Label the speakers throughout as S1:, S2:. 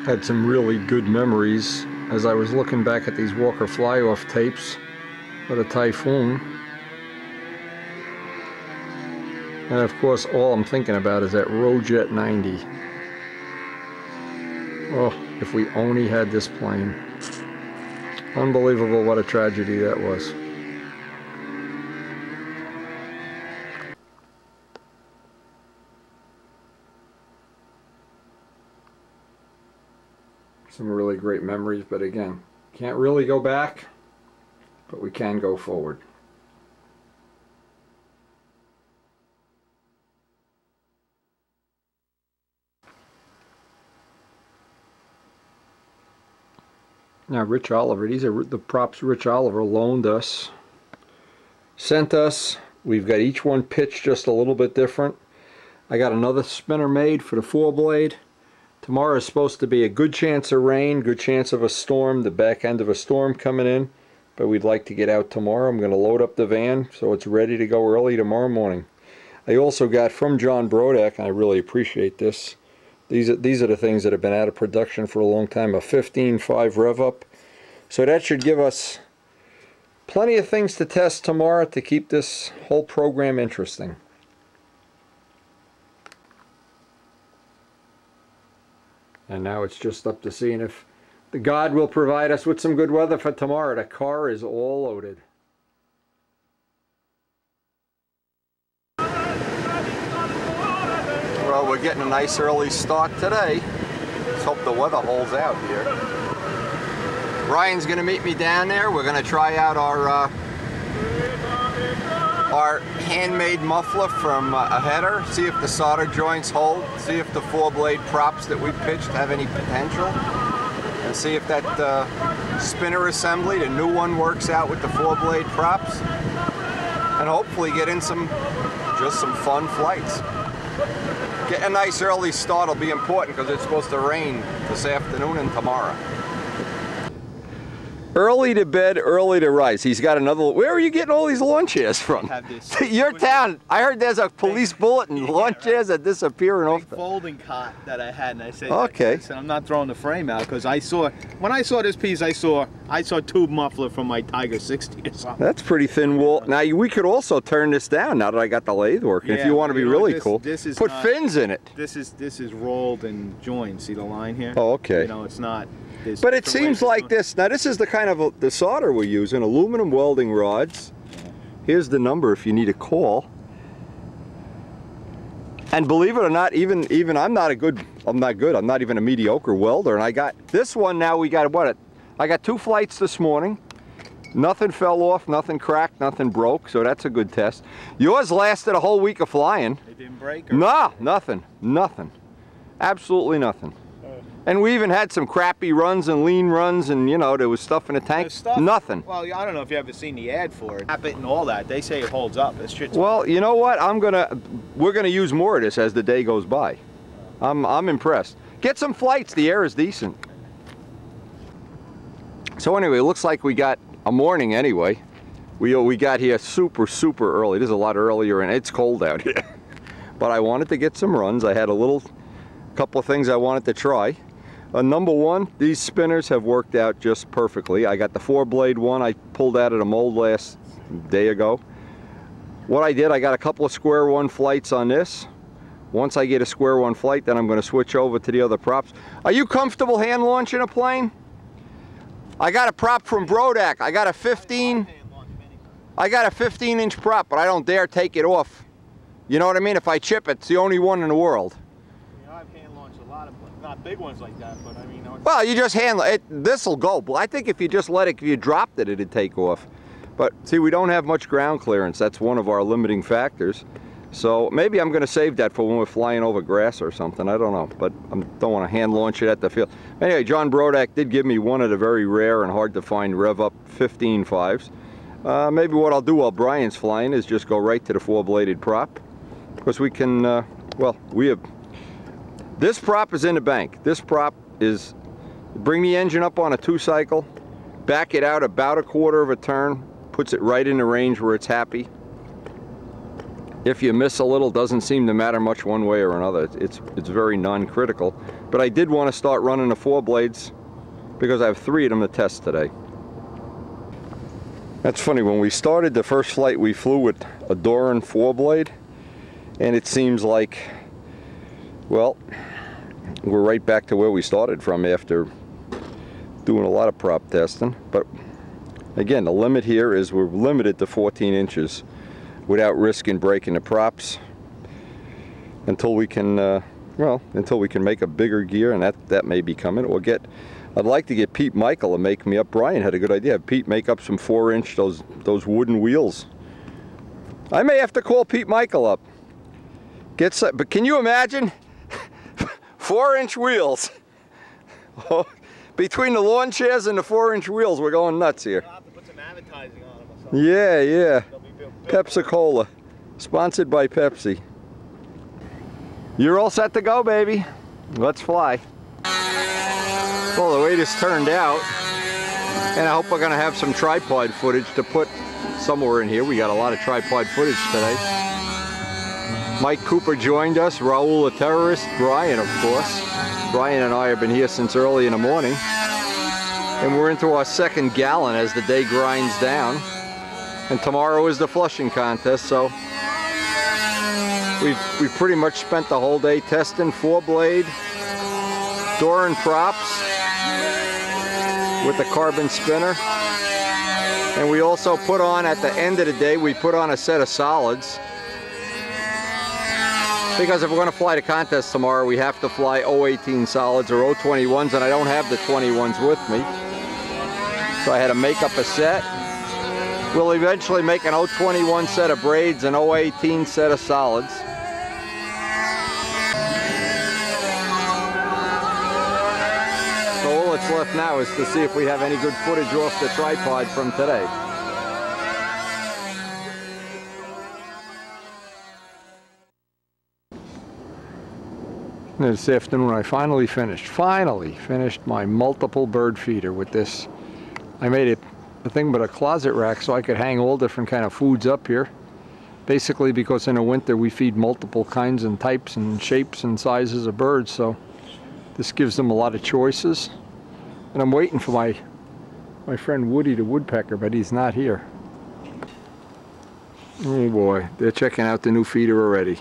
S1: Had some really good memories as I was looking back at these Walker fly-off tapes for the Typhoon. And of course, all I'm thinking about is that Rojet 90. Oh, if we only had this plane. Unbelievable what a tragedy that was. Some really great memories, but again, can't really go back, but we can go forward. Now Rich Oliver, these are the props Rich Oliver loaned us, sent us. We've got each one pitched just a little bit different. I got another spinner made for the 4-blade. Tomorrow is supposed to be a good chance of rain, good chance of a storm, the back end of a storm coming in. But we'd like to get out tomorrow. I'm going to load up the van so it's ready to go early tomorrow morning. I also got from John Brodak, and I really appreciate this. These are the things that have been out of production for a long time, a 15.5 rev up. So that should give us plenty of things to test tomorrow to keep this whole program interesting. And now it's just up to seeing if the God will provide us with some good weather for tomorrow. The car is all loaded. Well, we're getting a nice early start today. Let's hope the weather holds out here. Ryan's going to meet me down there. We're going to try out our handmade muffler from a header, see if the solder joints hold, see if the 4-blade props that we pitched have any potential, and see if that spinner assembly, the new one, works out with the 4-blade props, and hopefully get in just some fun flights. Getting a nice early start will be important because it's supposed to rain this afternoon and tomorrow. Early to bed, early to rise. He's got another. Where are you getting all these lawn chairs from? Your town. I heard there's a police bulletin. Lawn chairs that disappear and off.
S2: Folding cot that I had, and I said,
S1: okay.
S2: Listen, I'm not throwing the frame out because when I saw this piece, I saw tube muffler from my Tiger 60 or something.
S1: That's pretty thin wool. Now we could also turn this down now that I got the lathe working. Yeah, if you want to be really cool, put fins in it.
S2: This is rolled and joined. See the line here?
S1: Oh, okay.
S2: You know, it's not.
S1: But it seems like this. Now this is the kind of the solder we're using, aluminum welding rods. Here's the number if you need a call. And believe it or not, even I'm not good. I'm not even a mediocre welder. And I got this one now. We got what? I got 2 flights this morning. Nothing fell off, nothing cracked, nothing broke. So that's a good test. Yours lasted a whole week of flying.
S2: It didn't break?
S1: No, nothing. Absolutely nothing. And we even had some crappy runs and lean runs, and you know, there was stuff in the tank. Nothing.
S2: Well, I don't know if you ever seen the ad for it. Tap it and all that. They say it holds up. It's shit's
S1: well, you know what? We're gonna use more of this as the day goes by. I'm impressed. Get some flights. The air is decent. So anyway, it looks like we got a morning anyway. We got here super early. This is a lot earlier, and it's cold out here. But I wanted to get some runs. I had a couple of things I wanted to try. Number one, these spinners have worked out just perfectly. I got the 4-blade one I pulled out of the mold last day ago. What I did, I got a couple of square 1 flights on this. Once I get a square 1 flight, then I'm going to switch over to the other props. Are you comfortable hand launching a plane? I got a prop from Brodak. I got a 15-inch prop, but I don't dare take it off. You know what I mean? If I chip it, it's the only one in the world.
S2: I've hand launched a lot of, not big ones like that, but I mean.
S1: Well, you just handle it. This'll go. But I think if you just let it, if you dropped it, it'd take off. But see, we don't have much ground clearance. That's one of our limiting factors. So maybe I'm going to save that for when we're flying over grass or something. I don't know. But I don't want to hand launch it at the field. Anyway, John Brodak did give me one of the very rare and hard to find rev up 15.5s. Maybe what I'll do while Brian's flying is just go right to the 4-bladed prop. Because we can, well, this prop is in the bank. This prop is, bring the engine up on a 2-cycle, back it out about a 1/4 of a turn, puts it right in the range where it's happy. If you miss a little, doesn't seem to matter much one way or another. It's very non-critical. But I did want to start running the 4 blades because I have 3 of them to test today. That's funny, when we started the first flight we flew with a Doran 4 blade, and it seems like, well, we're right back to where we started from after doing a lot of prop testing. But again, the limit here is we're limited to 14 inches without risking breaking the props until we can, well, until we can make a bigger gear, and that may be coming. Or I'd like to get Pete Michael to make me up. Brian had a good idea. Have Pete make up some 4-inch, those wooden wheels. I may have to call Pete Michael up. But can you imagine? 4-inch wheels. Oh, between the lawn chairs and the 4-inch wheels, we're going nuts here.
S2: You'll have to put some advertising on them or something.
S1: Yeah, yeah. Pepsi-Cola, sponsored by Pepsi. You're all set to go, baby. Let's fly. Well, the way this turned out, and I hope we're gonna have some tripod footage to put somewhere in here. We got a lot of tripod footage today. Mike Cooper joined us, Raul the terrorist, Brian, of course. Brian and I have been here since early in the morning. And we're into our 2nd gallon as the day grinds down. And tomorrow is the flushing contest, so we've pretty much spent the whole day testing 4-blade Doran props with the carbon spinner. And we also put on, at the end of the day, we put on a set of solids. Because if we're going to fly the contest tomorrow, we have to fly 018 solids or 021s, and I don't have the 21s with me. So I had to make up a set. We'll eventually make an 021 set of braids and 018 set of solids. So all that's left now is to see if we have any good footage off the tripod from today. This afternoon I finally finished my multiple bird feeder with this. I made it a thing but a closet rack so I could hang all different kind of foods up here. Basically because in the winter we feed multiple kinds and types and shapes and sizes of birds, so this gives them a lot of choices. And I'm waiting for my friend Woody the woodpecker, but he's not here. Oh boy, they're checking out the new feeder already.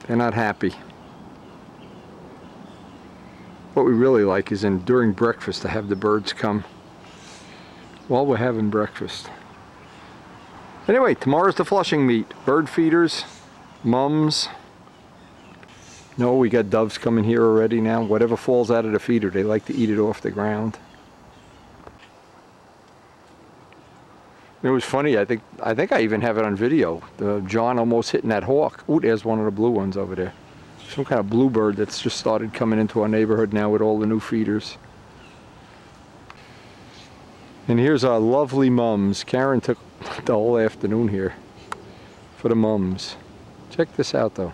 S1: They're not happy. What we really like is during breakfast to have the birds come while we're having breakfast. Anyway, tomorrow's the flushing meet. Bird feeders, mums. No, we got doves coming here already now. Whatever falls out of the feeder, they like to eat it off the ground. It was funny, I think I even have it on video. John almost hitting that hawk. Ooh, there's one of the blue ones over there. Some kind of bluebird that's just started coming into our neighborhood now with all the new feeders. And here's our lovely mums. Karen took the whole afternoon here for the mums. Check this out though.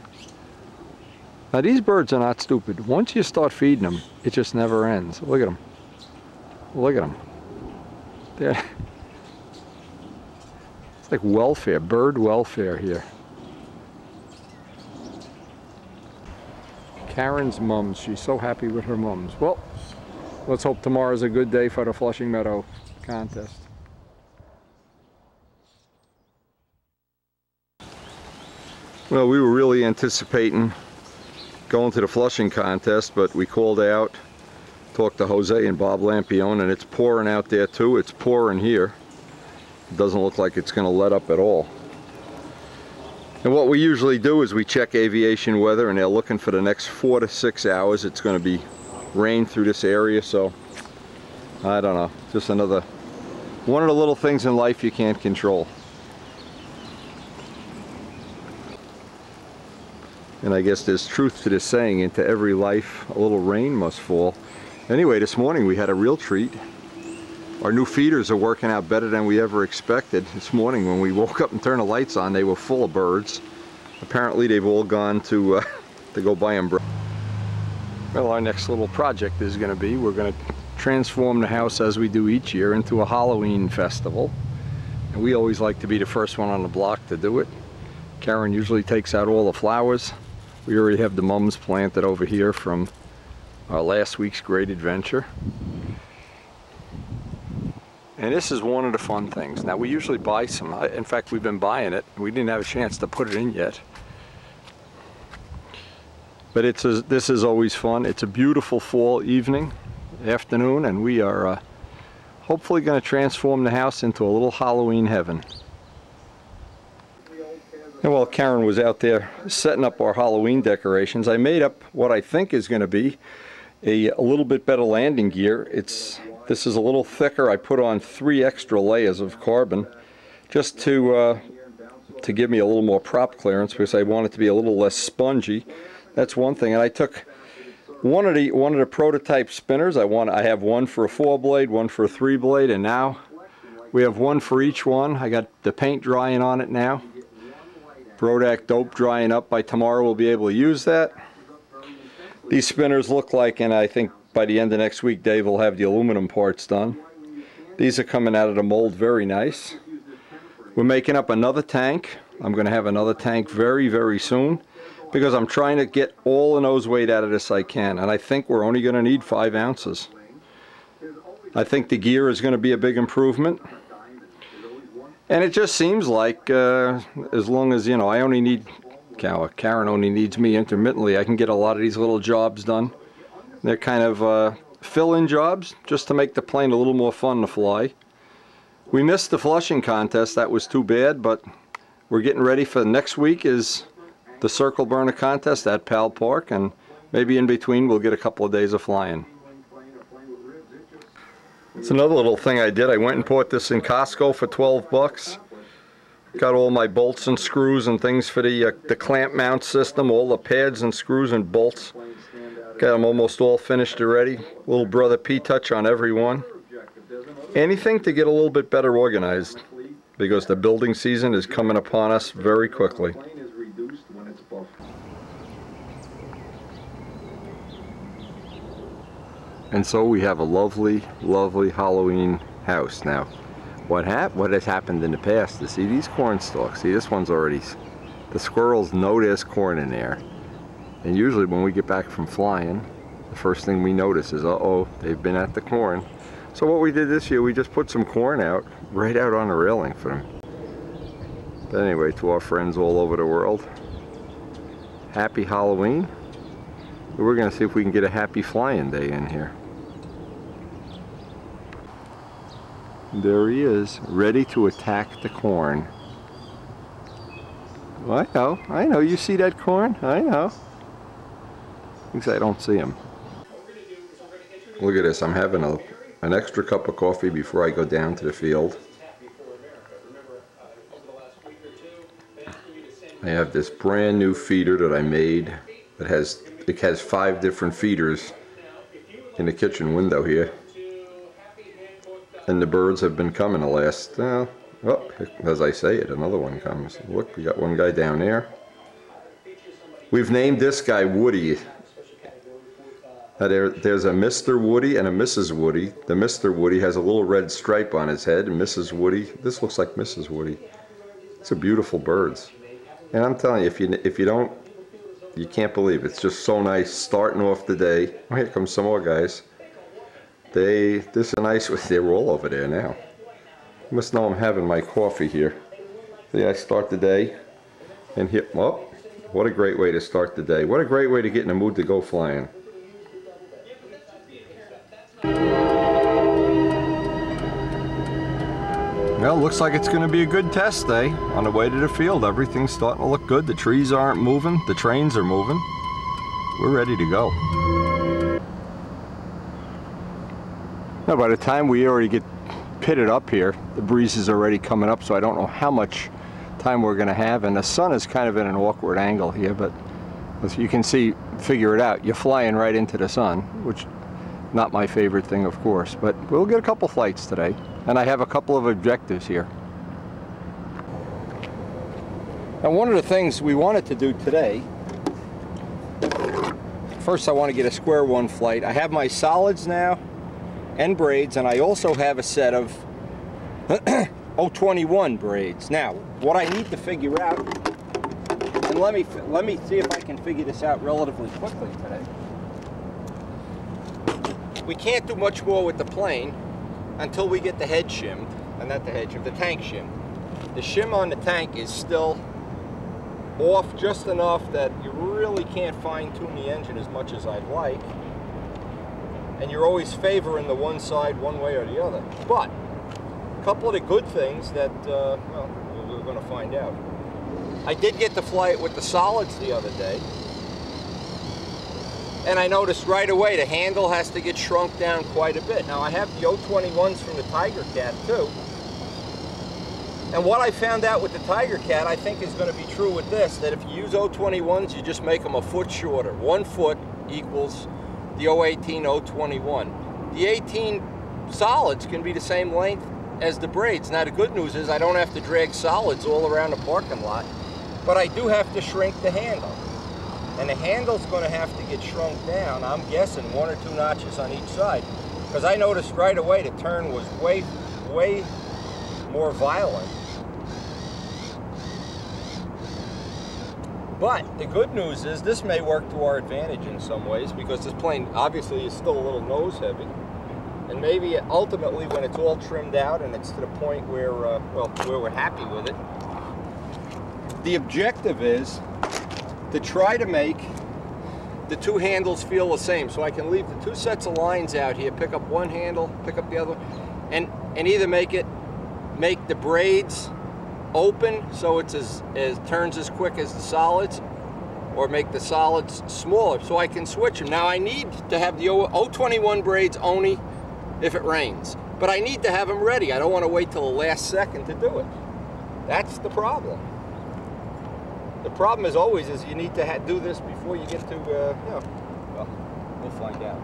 S1: Now these birds are not stupid. Once you start feeding them, it just never ends. Look at them. Look at them. They're it's like welfare, bird welfare here. Karen's mums, she's so happy with her mums. Well, let's hope tomorrow's a good day for the Flushing Meadow contest. Well, we were really anticipating going to the Flushing contest, but we called out, talked to Jose and Bob Lampione, and it's pouring out there too. It's pouring here. It doesn't look like it's going to let up at all. And what we usually do is we check aviation weather, and they're looking for the next 4 to 6 hours. It's going to be rain through this area, so I don't know. Just another one of the little things in life you can't control. And I guess there's truth to this saying, into every life a little rain must fall. Anyway, this morning we had a real treat. Our new feeders are working out better than we ever expected. This morning when we woke up and turned the lights on, they were full of birds. Apparently they've all gone to go buy them. Well, our next little project is going to be, we're going to transform the house as we do each year into a Halloween festival. And we always like to be the first one on the block to do it. Karen usually takes out all the flowers. We already have the mums planted over here from our last week's great adventure. And this is one of the fun things. Now we usually buy some, in fact we've been buying it. We didn't have a chance to put it in yet. But this is always fun. It's a beautiful fall evening, afternoon, and we are hopefully going to transform the house into a little Halloween heaven. And while Karen was out there setting up our Halloween decorations, I made up what I think is going to be a little bit better landing gear. This is a little thicker. I put on 3 extra layers of carbon just to give me a little more prop clearance, because I want it to be a little less spongy. That's one thing. And I took one of the prototype spinners. I have one for a 4-blade, one for a 3-blade, and now we have one for each one. I got the paint drying on it now. Brodak dope drying up. By tomorrow we'll be able to use that. These spinners look like, and I think by the end of next week Dave will have the aluminum parts done. These are coming out of the mold very nice. We're making up another tank. I'm going to have another tank very, very soon, because I'm trying to get all the nose weight out of this I can, and I think we're only going to need 5 ounces. I think the gear is going to be a big improvement, and it just seems like as long as, you know, I only need, Karen only needs me intermittently, I can get a lot of these little jobs done. They're kind of fill-in jobs just to make the plane a little more fun to fly. We missed the flushing contest. That was too bad, but we're getting ready for next week is the circle burner contest at Powell Park, and maybe in between we'll get a couple of days of flying. It's another little thing I did. I went and bought this in Costco for 12 bucks. Got all my bolts and screws and things for the clamp mount system, all the pads and screws and bolts. Got them almost all finished already. Little brother P-touch on every one. Anything to get a little bit better organized, because the building season is coming upon us very quickly. And so we have a lovely, lovely Halloween house now. What has happened in the past is, see these corn stalks, see this one's already, the squirrels know there's corn in there. And usually when we get back from flying, the first thing we notice is, uh-oh, they've been at the corn. So what we did this year, we just put some corn out, right out on the railing for them. But anyway, to our friends all over the world, happy Halloween. We're going to see if we can get a happy flying day in here. There he is, ready to attack the corn. Well, I know, you see that corn? I know. Thinks I don't see him. Look at this, I'm having an extra cup of coffee before I go down to the field. I have this brand new feeder that I made that has 5 different feeders in the kitchen window here, and the birds have been coming the last, oh, as I say it, another one comes. Look, we got one guy down there. We've named this guy Woody. There's a Mr. Woody and a Mrs. Woody. The Mr. Woody has a little red stripe on his head, and Mrs. Woody, this looks like Mrs. Woody. It's a beautiful birds. And I'm telling you, if you don't, you can't believe it. It's just so nice starting off the day. Oh, here comes some more guys. This is nice. They're all over there now. You must know I'm having my coffee here. See, I start the day, and here, oh, what a great way to start the day. What a great way to get in the mood to go flying. Well, looks like it's going to be a good test day. On the way to the field, everything's starting to look good. The trees aren't moving, the trains are moving. We're ready to go. Now, by the time we already get pitted up here, the breeze is already coming up, so I don't know how much time we're going to have. And the sun is kind of in an awkward angle here, but as you can see, figure it out. You're flying right into the sun, which not my favorite thing, of course, but we'll get a couple flights today. And I have a couple of objectives here. Now, one of the things we wanted to do today, first I want to get a square one flight. I have my solids now and braids, and I also have a set of 021 braids. Now, what I need to figure out and let me see if I can figure this out relatively quickly today. We can't do much more with the plane until we get the head shimmed, and not the head shimmed, the tank shimmed. The shim on the tank is still off just enough that you really can't fine-tune the engine as much as I'd like, and you're always favoring the one side one way or the other. But a couple of the good things that well, we're going to find out. I did get to fly it with the solids the other day, and I noticed right away the handle has to get shrunk down quite a bit. Now I have the 021s from the Tiger Cat too, and what I found out with the Tiger Cat I think is going to be true with this, that if you use 021s, you just make them a foot shorter. 1 foot equals the 018, 021. The 18 solids can be the same length as the braids. Now the good news is I don't have to drag solids all around the parking lot, but I do have to shrink the handle. And the handle's going to have to get shrunk down, I'm guessing 1 or 2 notches on each side, because I noticed right away the turn was way more violent. But the good news is this may work to our advantage in some ways, because this plane obviously is still a little nose heavy, and maybe ultimately when it's all trimmed out and it's to the point where well, where we're happy with it, the objective is to try to make the 2 handles feel the same. So I can leave the 2 sets of lines out here, pick up one handle, pick up the other, and either make the braids open so it's as turns as quick as the solids, or make the solids smaller so I can switch them. Now I need to have the 021 braids only if it rains, but I need to have them ready. I don't want to wait till the last second to do it. That's the problem. The problem, as always, is you need to do this before you get to, you know, well, we'll find out.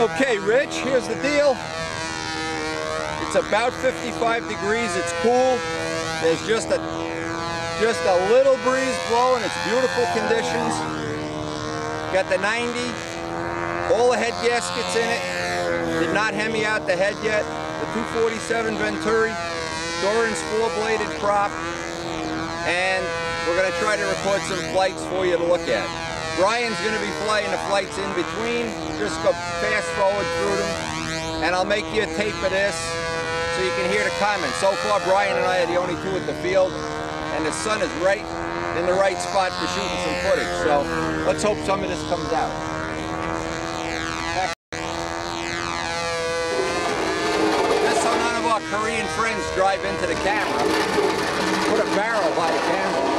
S1: Okay, Rich, here's the deal. It's about 55 degrees, it's cool. There's just a little breeze blowing, it's beautiful conditions. Got the 90, all the head gaskets in it. Did not hemi out the head yet. The 247 Venturi, Doran's 4-bladed prop. And we're gonna try to record some flights for you to look at. Brian's going to be flying the flights in between. Just go fast forward through them. And I'll make you a tape of this so you can hear the comments. So far, Brian and I are the only 2 at the field. And the sun is right in the right spot for shooting some footage. So let's hope some of this comes out. Just so none of our Korean friends drive into the camera. Put a barrel by the camera.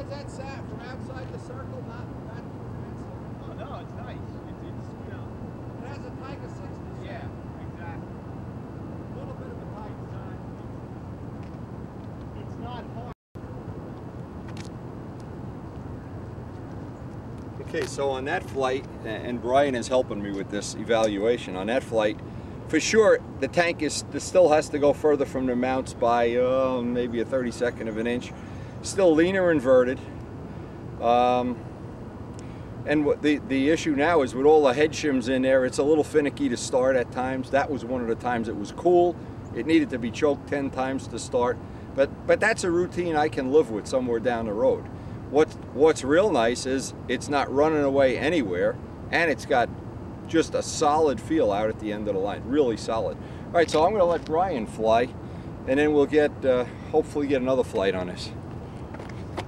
S1: is that sound from outside the circle? Not too offensive.
S2: Oh no, it's nice. It's you know.
S1: It has a Tiger 60 sound.
S2: Yeah, exactly.
S1: A little bit of a Tiger sound.
S2: It's not hard.
S1: Okay, so on that flight, and Brian is helping me with this evaluation, on that flight, for sure, the tank still has to go further from the mounts by maybe a 32nd of an inch. Still leaner inverted. And the issue now is with all the head shims in there, it's a little finicky to start at times. That was one of the times it was cool. It needed to be choked 10 times to start. But that's a routine I can live with somewhere down the road. What's real nice is it's not running away anywhere, and it's got just a solid feel out at the end of the line, really solid. All right, so I'm gonna let Brian fly, and then we'll get, hopefully get another flight on this.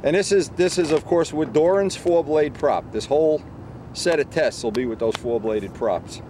S1: And this is of course with Doran's 4-blade prop. This whole set of tests will be with those 4-bladed props.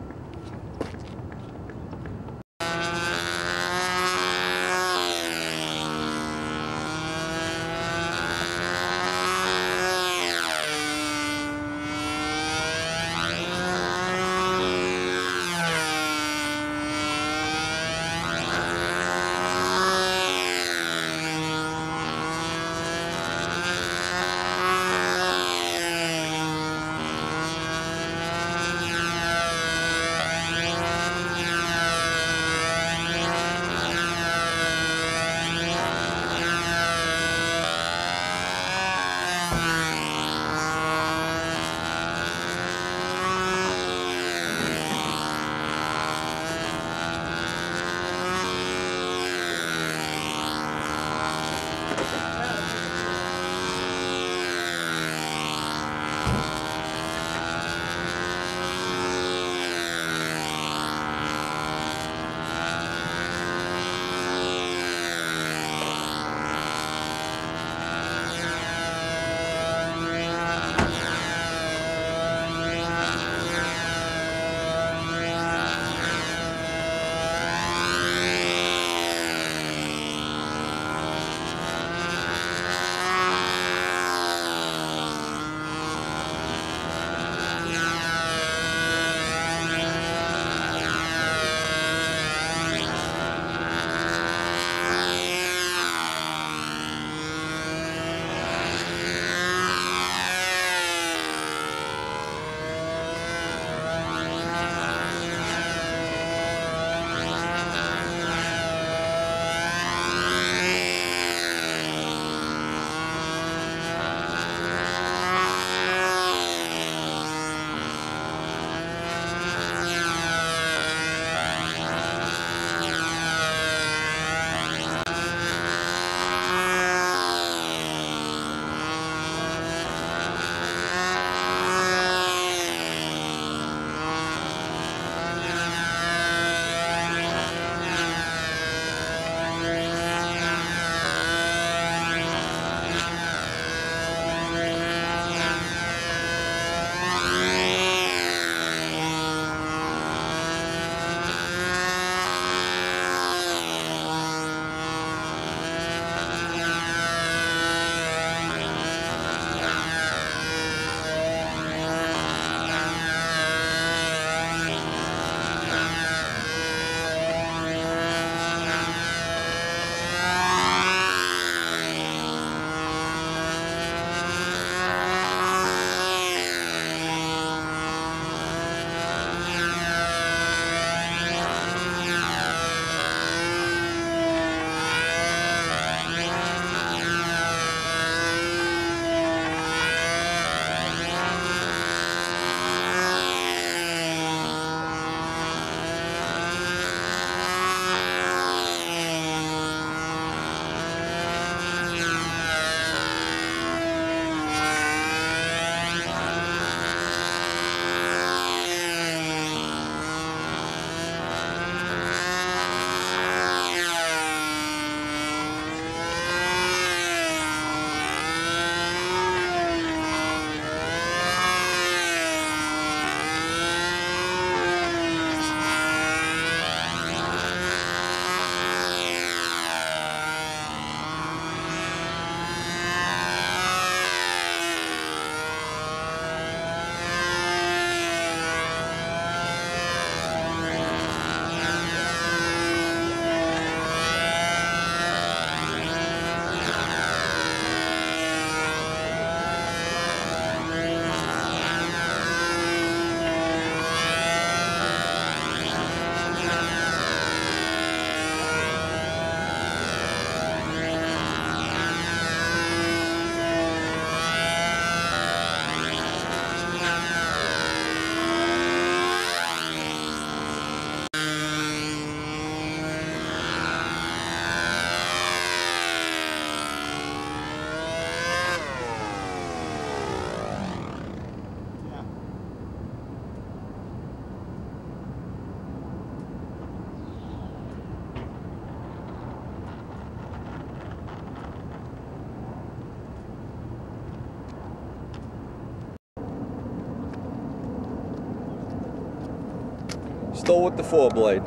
S1: still with the 4-blade.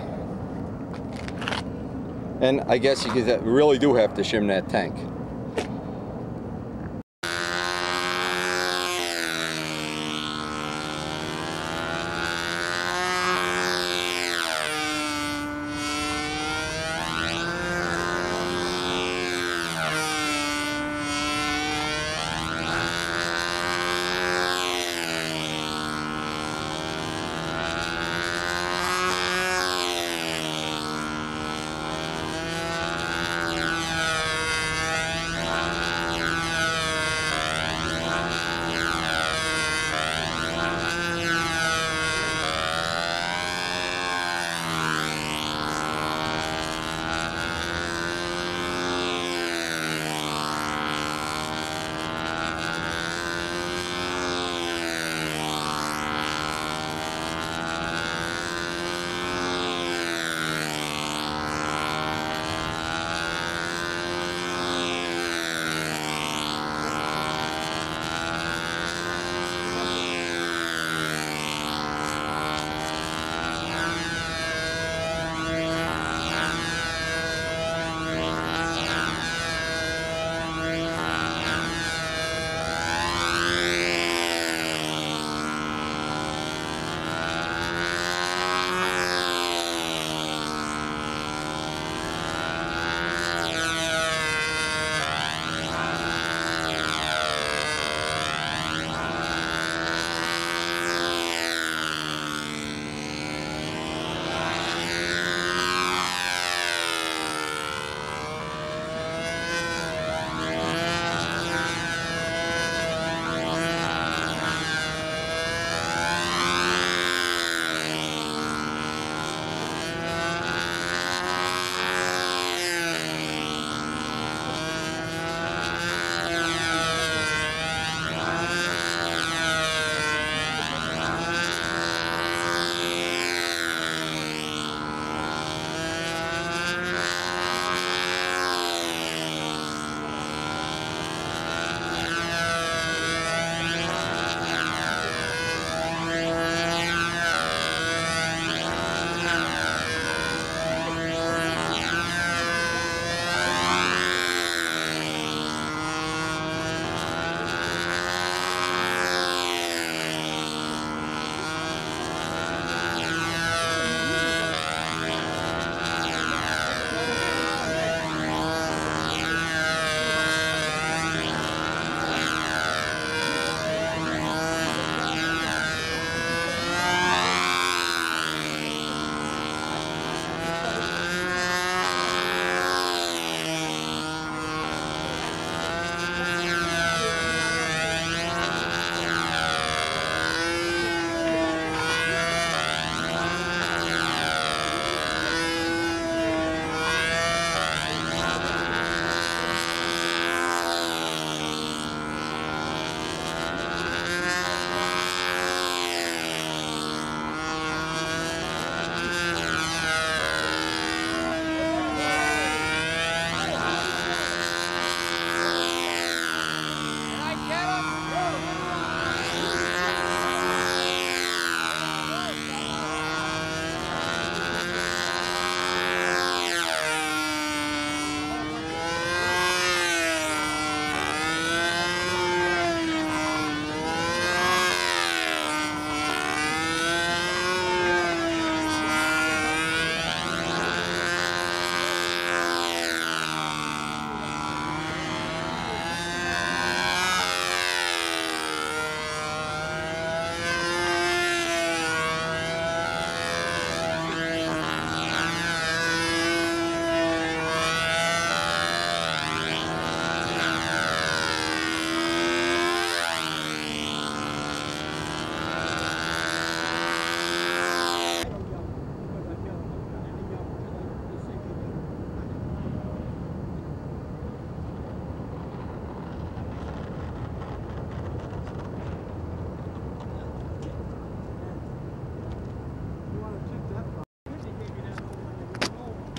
S1: And I guess you could really do have to shim that tank.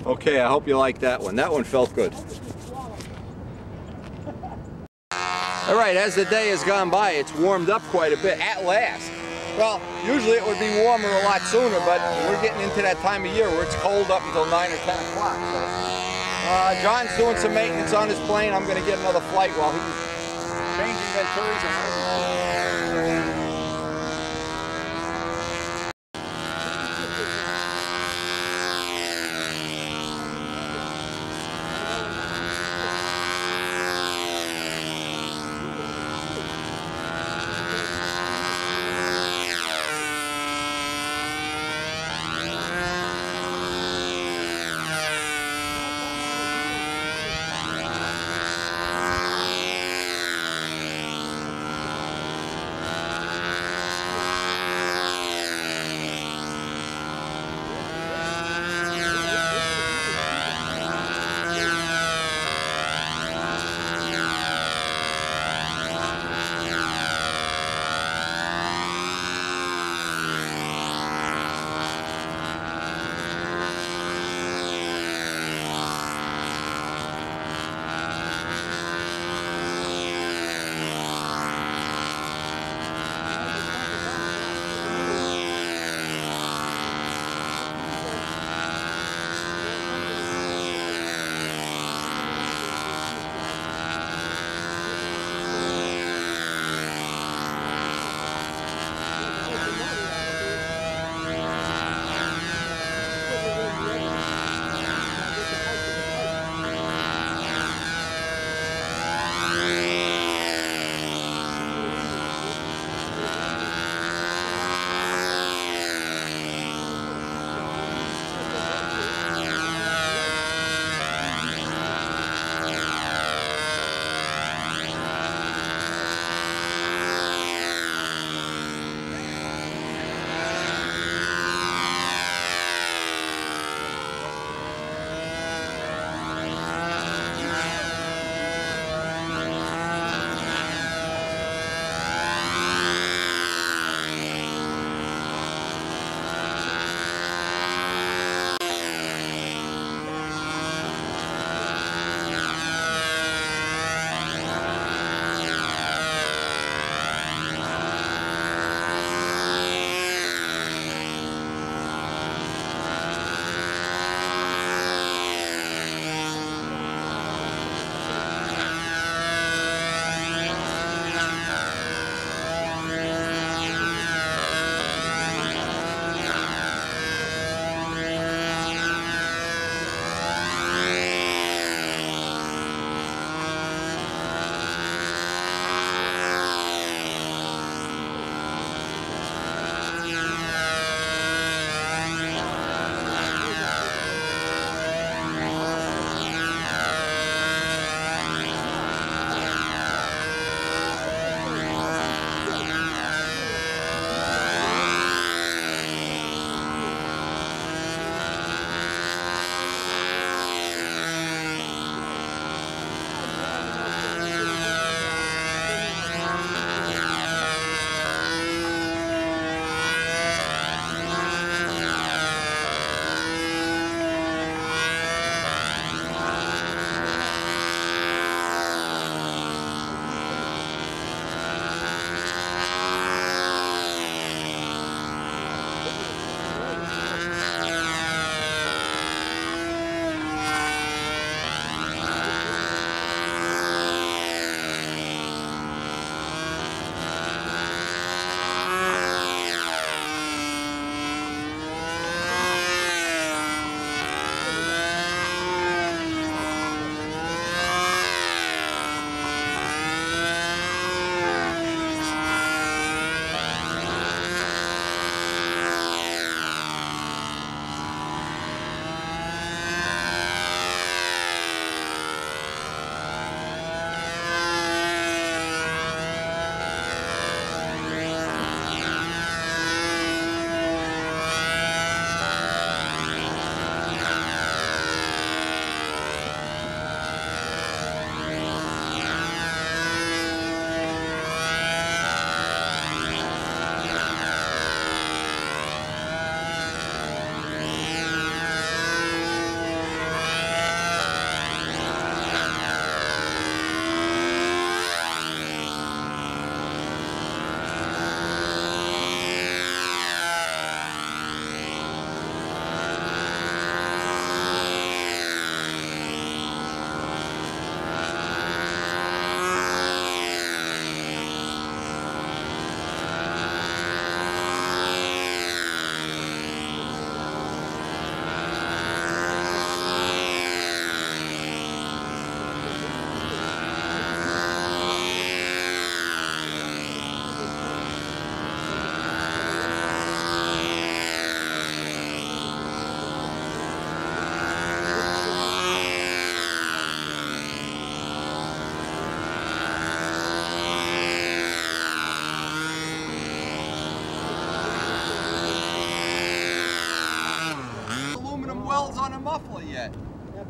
S1: Okay, I hope you like that one. That one felt good. All right, as the day has gone by, it's warmed up quite a bit at last. Well, usually it would be warmer a lot sooner, but we're getting into that time of year where it's cold up until 9 or 10 o'clock. So, John's doing some maintenance on his plane. I'm going to get another flight while he's changing Venturis and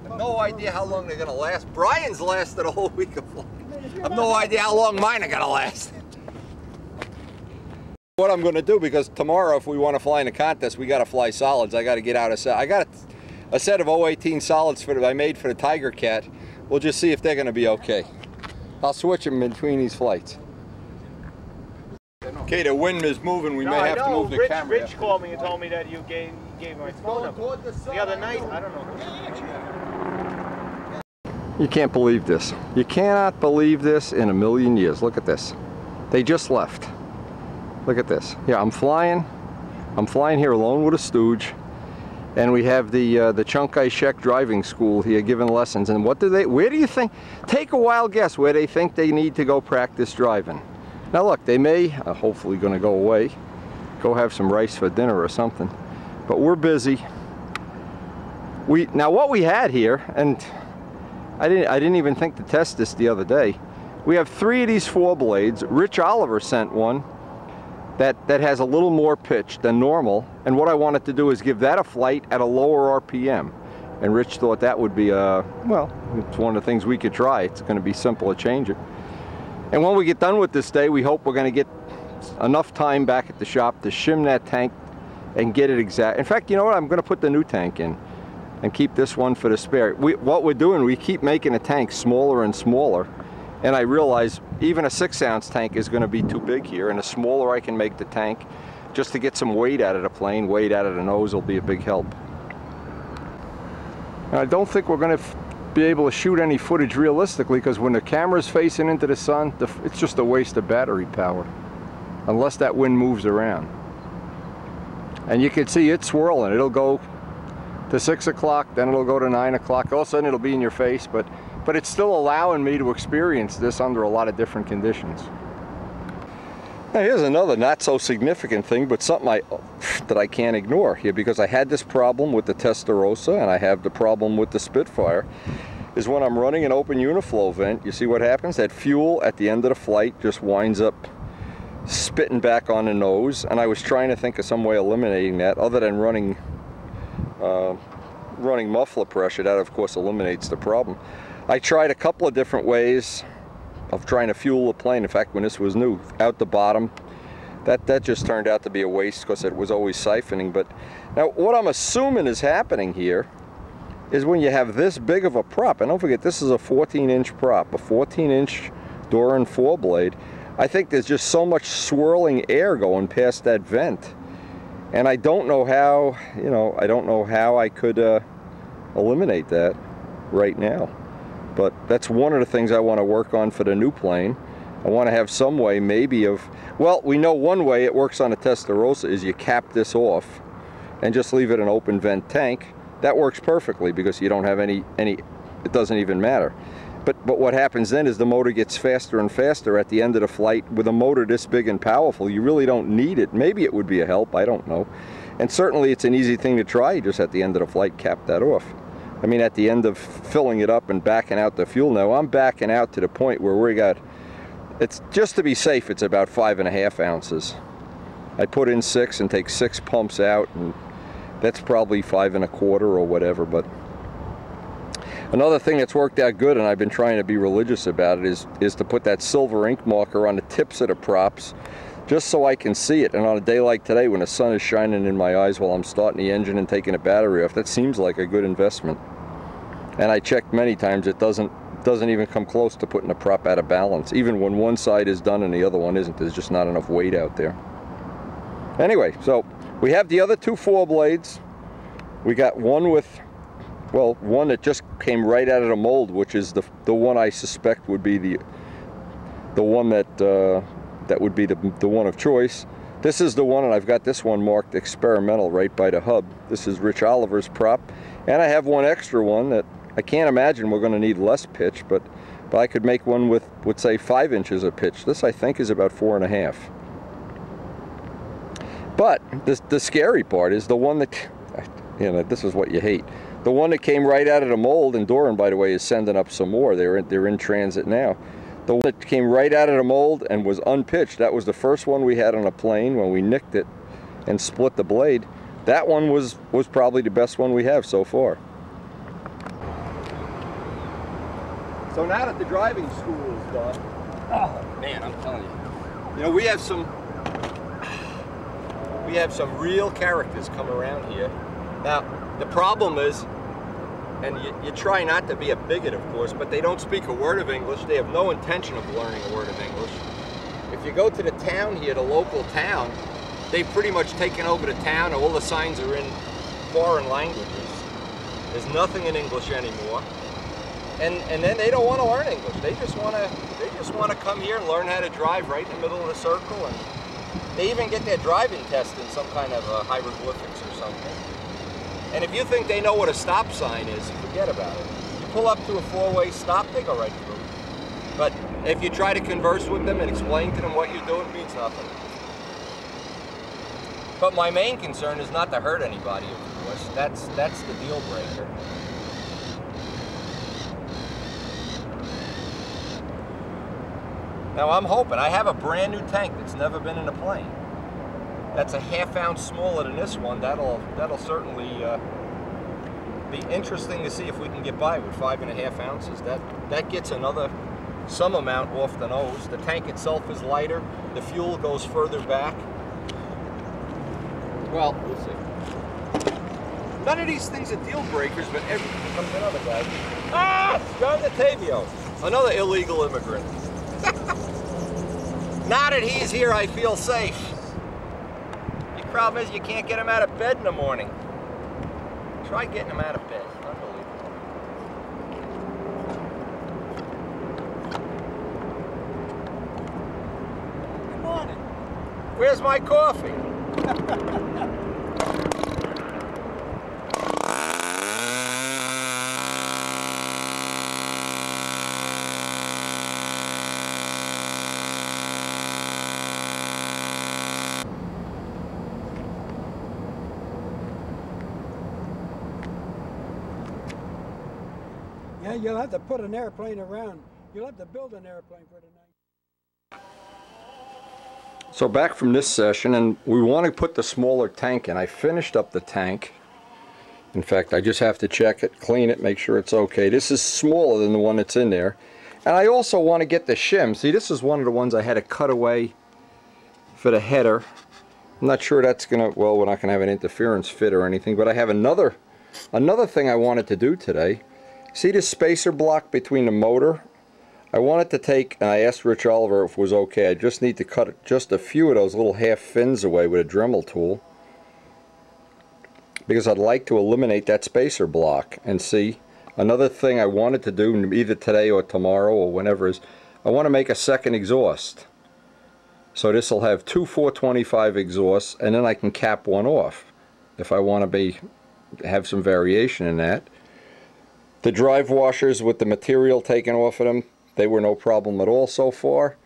S1: I have no idea how long they're gonna last. Brian's lasted a whole week of flying. I have no idea how long mine are gonna last. What I'm gonna do, because tomorrow if we want to fly in a contest, we gotta fly solids. I gotta get out a set. I got a set of 018 solids that I made for the Tiger Cat. We'll just see if they're gonna be okay. I'll switch them between these flights. Okay, the wind is moving. We may have to move the camera.
S2: Rich called me and told me that you gave my phone number the other night. I don't know.
S1: You can't believe this. You cannot believe this in a million years. Look at this. They just left. Look at this. Yeah, I'm flying here alone with a stooge, and we have the Chiang Kai-shek driving school here giving lessons. And what do they? Where do you think? Take a wild guess where they think they need to go practice driving. Now look, they may, hopefully going to go away, go have some rice for dinner or something, but we're busy. Now what we had here, and I didn't even think to test this the other day, we have 3 of these 4 blades. Rich Oliver sent one that has a little more pitch than normal, and what I wanted to do is give that a flight at a lower RPM. And Rich thought that would be, well, it's one of the things we could try. It's going to be simple to change it. And when we get done with this day, we hope we're going to get enough time back at the shop to shim that tank and get it exact. In fact, you know what? I'm going to put the new tank in and keep this one for the spare. What we're doing, we keep making the tank smaller and smaller. And I realize even a 6-ounce tank is going to be too big here. And the smaller I can make the tank, just to get some weight out of the plane, weight out of the nose will be a big help. And I don't think we're going to be able to shoot any footage realistically, because when the camera's facing into the sun, it's just a waste of battery power unless that wind moves around. And you can see it swirling. It'll go to 6 o'clock, then it'll go to 9 o'clock. All of a sudden it'll be in your face, but it's still allowing me to experience this under a lot of different conditions. Now here's another not so significant thing, but something that I can't ignore here, because I had this problem with the Testarossa and I have the problem with the Spitfire, is when I'm running an open uniflow vent, you see what happens? That fuel at the end of the flight just winds up spitting back on the nose, and I was trying to think of some way of eliminating that other than running muffler pressure. That of course eliminates the problem. I tried a couple of different ways of trying to fuel the plane. In fact, when this was new, out the bottom, that just turned out to be a waste because it was always siphoning. But now what I'm assuming is happening here is when you have this big of a prop, and don't forget this is a 14-inch prop, a 14-inch Doran 4-blade, I think there's just so much swirling air going past that vent, and I don't know how, I don't know how I could eliminate that right now. But that's one of the things I want to work on for the new plane. I want to have some way maybe of, well, we know one way it works on a Testarossa is you cap this off and just leave it an open vent tank. That works perfectly because you don't have any it doesn't even matter. But what happens then is the motor gets faster and faster at the end of the flight. With a motor this big and powerful, you really don't need it. Maybe it would be a help, I don't know. And certainly it's an easy thing to try. You just at the end of the flight cap that off. I mean, at the end of filling it up and backing out the fuel. Now I'm backing out to the point where we got, it's just to be safe, it's about 5.5 ounces. I put in 6 and take 6 pumps out, and that's probably 5 1/4 or whatever. But another thing that's worked out good, and I've been trying to be religious about it, is to put that silver ink marker on the tips of the props, just so I can see it. And on a day like today, when the sun is shining in my eyes while I'm starting the engine and taking the battery off, that seems like a good investment. And I checked many times, it doesn't even come close to putting the prop out of balance. Even when one side is done and the other one isn't, there's just not enough weight out there. Anyway, so we have the other 2 4-blades. We got one with, well, one that just came right out of the mold, which is the one I suspect would be the one that would be the one of choice. This is the one, and I've got this one marked experimental right by the hub. This is Rich Oliver's prop, and I have one extra one that I can't imagine we're going to need less pitch, but I could make one with, say, 5 inches of pitch. This I think is about 4.5. But the scary part is the one that, this is what you hate. The one that came right out of the mold, and Doran, by the way, is sending up some more. They're in transit now. The one that came right out of the mold and was unpitched, that was the first one we had on a plane when we nicked it and split the blade. That one was probably the best one we have so far. So now that the driving school is done, oh man, I'm telling you, you know, we have some real characters come around here. Now, the problem is, and you try not to be a bigot, of course, but they don't speak a word of English. They have no intention of learning a word of English. If you go to the town here, the local town, they've pretty much taken over the town. All the signs are in foreign languages. There's nothing in English anymore. And then they don't want to learn English. They just want to come here and learn how to drive right in the middle of the circle. And they even get their driving test in some kind of hieroglyphics or something. And if you think they know what a stop sign is, forget about it. You pull up to a four-way stop, they go right through. But if you try to converse with them and explain to them what you're doing, it means nothing. But my main concern is not to hurt anybody, of course. That's the deal breaker. Now I'm hoping, I have a brand new tank that's never been in a plane. That's a ½ ounce smaller than this one. That'll certainly be interesting to see if we can get by with 5½ ounces. That gets some amount off the nose. The tank itself is lighter. The fuel goes further back. Well, we'll see. None of these things are deal breakers, but here comes another guy. Ah, John Natavio, another illegal immigrant. Now that he's here, I feel safe. The problem is you can't get him out of bed in the morning. Try getting him out of bed. Unbelievable. Good morning. Where's my coffee?
S3: Yeah, you'll have to put an airplane around. You'll have to build an airplane for tonight.
S1: So back from this session, and we want to put the smaller tank in. I finished up the tank. In fact, I just have to check it, clean it, make sure it's okay. This is smaller than the one that's in there. And I also want to get the shim. See, this is one of the ones I had to cut away for the header. I'm not sure that's gonna, well, we're not gonna have an interference fit or anything, but I have another thing I wanted to do today. See this spacer block between the motor? I wanted to take, and I asked Rich Oliver if it was okay, I just need to cut just a few of those little half fins away with a Dremel tool, because I'd like to eliminate that spacer block. And see, another thing I wanted to do either today or tomorrow or whenever is, I want to make a second exhaust. So this will have two 425 exhausts, and then I can cap one off if I want to have some variation in that. The drive washers with the material taken off of them, they were no problem at all so far.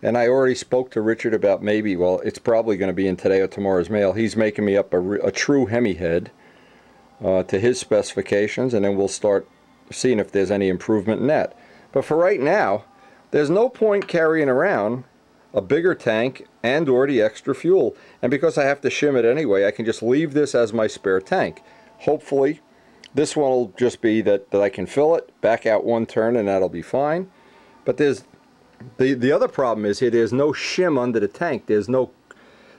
S1: And I already spoke to Richard about maybe, well, it's probably going to be in today or tomorrow's mail. He's making me up a true Hemi head to his specifications, and then we'll start seeing if there's any improvement in that. But for right now, there's no point carrying around a bigger tank and or the extra fuel. And because I have to shim it anyway, I can just leave this as my spare tank. Hopefully, this one will just be that I can fill it, back out one turn, and that'll be fine. But there's the other problem is here, there's no shim under the tank. There's no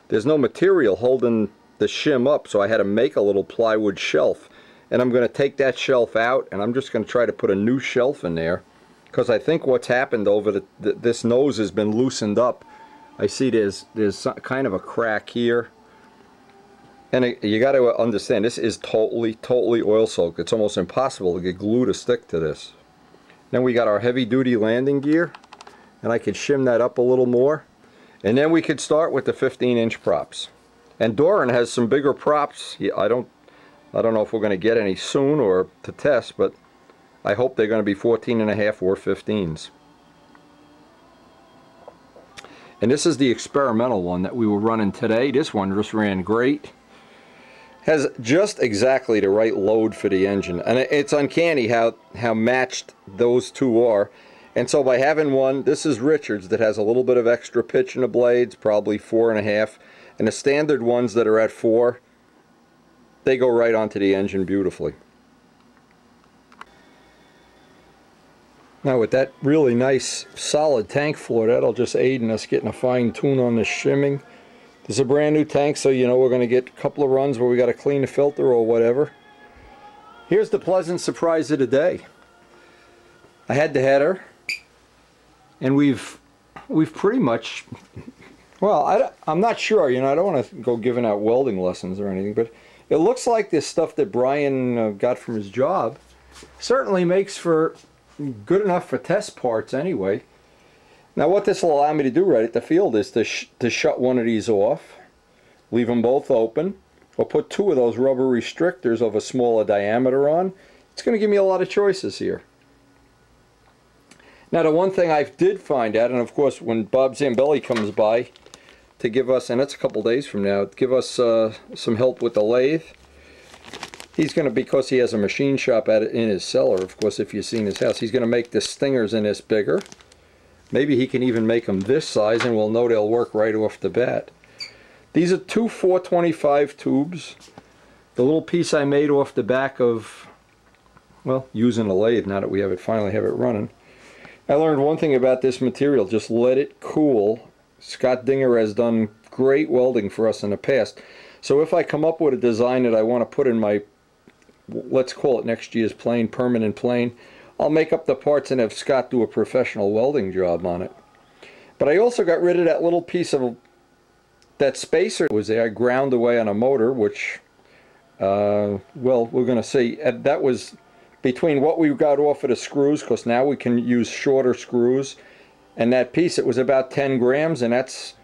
S1: material holding the shim up, so I had to make a little plywood shelf. And I'm going to take that shelf out, and I'm just going to try to put a new shelf in there, because I think what's happened over this nose has been loosened up. I see there's kind of a crack here. And you got to understand, this is totally oil soaked. It's almost impossible to get glue to stick to this. Then we got our heavy duty landing gear, and I could shim that up a little more. And then we could start with the 15-inch props. And Doran has some bigger props. I don't know if we're going to get any soon or to test, but I hope they're going to be 14.5 or 15s. And this is the experimental one that we were running today. This one just ran great. Has just exactly the right load for the engine, and it's uncanny how matched those two are. And so by having one, this is Richards, that has a little bit of extra pitch in the blades, probably 4.5, and the standard ones that are at 4, they go right onto the engine beautifully. Now with that really nice solid tank floor, that'll just aid in us getting a fine tune on the shimming. This is a brand new tank, so you know we're going to get a couple of runs where we got to clean the filter or whatever. Here's the pleasant surprise of the day. I had the header, and we've pretty much, well, I'm not sure, you know, I don't want to go giving out welding lessons or anything, but it looks like this stuff that Brian got from his job certainly makes for good enough for test parts anyway. Now what this will allow me to do right at the field is to shut one of these off, leave them both open, or put two of those rubber restrictors of a smaller diameter on. It's going to give me a lot of choices here. Now the one thing I did find out, and of course when Bob Zambelli comes by to give us, and it's a couple days from now, give us some help with the lathe, he's going to, because he has a machine shop in his cellar, of course if you've seen his house, he's going to make the stingers in this bigger. Maybe he can even make them this size and we'll know they'll work right off the bat. These are two 425 tubes. The little piece I made off the back of, well, using a lathe now that we finally have it running. I learned one thing about this material, just let it cool. Scott Dinger has done great welding for us in the past. So if I come up with a design that I want to put in my, let's call it next year's plane, permanent plane, I'll make up the parts and have Scott do a professional welding job on it. But I also got rid of that little piece of, that spacer that was there. I ground away on a motor, which, well, we're going to see. That was between what we got off of the screws, because now we can use shorter screws, and that piece, it was about 10 grams, and that's,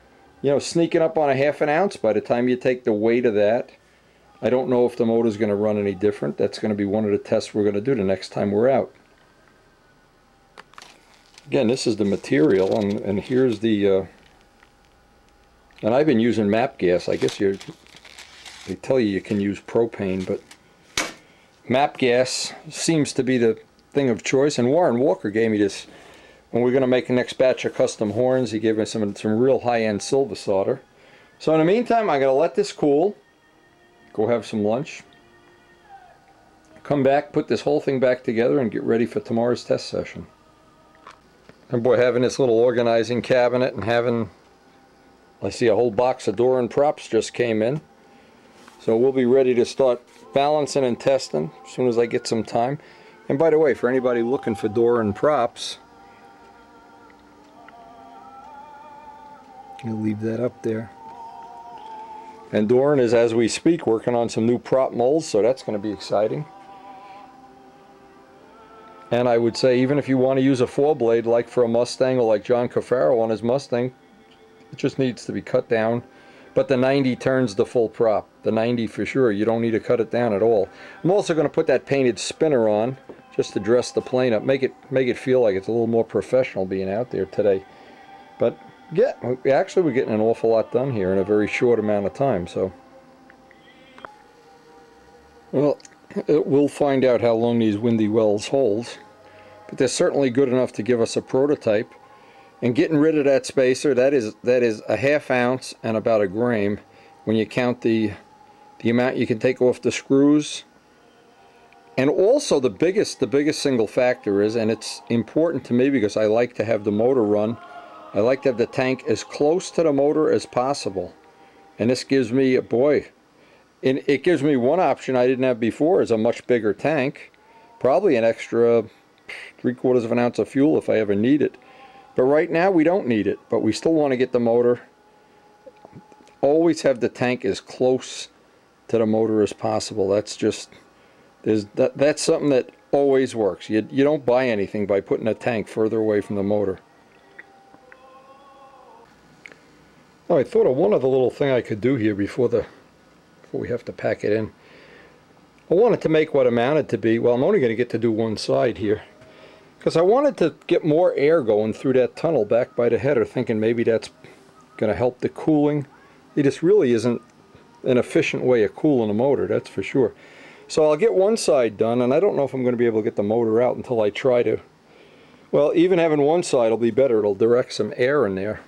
S1: you know, sneaking up on a ½ ounce by the time you take the weight of that. I don't know if the motor's going to run any different. That's going to be one of the tests we're going to do the next time we're out. Again, this is the material, and here's the, and I've been using MAP gas. I guess they tell you can use propane, but MAP gas seems to be the thing of choice. And Warren Walker gave me this when we're going to make the next batch of custom horns. He gave me some real high-end silver solder. So in the meantime, I'm going to let this cool, go have some lunch, come back, put this whole thing back together, and get ready for tomorrow's test session. And boy, having this little organizing cabinet and having, I see a whole box of door and props just came in. So we'll be ready to start balancing and testing as soon as I get some time. And by the way, for anybody looking for door and props, I'll leave that up there. And Doran is, as we speak, working on some new prop molds, so that's going to be exciting. And I would say, even if you want to use a 4-blade like for a Mustang, or like John Cafaro on his Mustang, it just needs to be cut down. But the 90 turns the full prop. The 90 for sure, you don't need to cut it down at all. I'm also going to put that painted spinner on, just to dress the plane up, make it feel like it's a little more professional being out there today. But yeah, actually we're getting an awful lot done here in a very short amount of time. So, well, we'll find out how long these windy wells hold, but they're certainly good enough to give us a prototype. And getting rid of that spacer, that is a ½ ounce and about a gram when you count the amount you can take off the screws. And also the biggest single factor is, and it's important to me because I like to have the motor run, I like to have the tank as close to the motor as possible. And this gives me, and it gives me one option I didn't have before, is a much bigger tank, probably an extra 3/4 of an ounce of fuel if I ever need it. But right now we don't need it, but we still want to get the motor, always have the tank as close to the motor as possible. That's just, that's something that always works. You don't buy anything by putting a tank further away from the motor. Oh, I thought of one other little thing I could do here before we have to pack it in. I wanted to make what amounted to be, well, I'm only going to get to do one side here, because I wanted to get more air going through that tunnel back by the header, thinking maybe that's going to help the cooling. It just really isn't an efficient way of cooling a motor, that's for sure. So I'll get one side done, and I don't know if I'm going to be able to get the motor out until I try to. Well, even having one side will be better. It'll direct some air in there.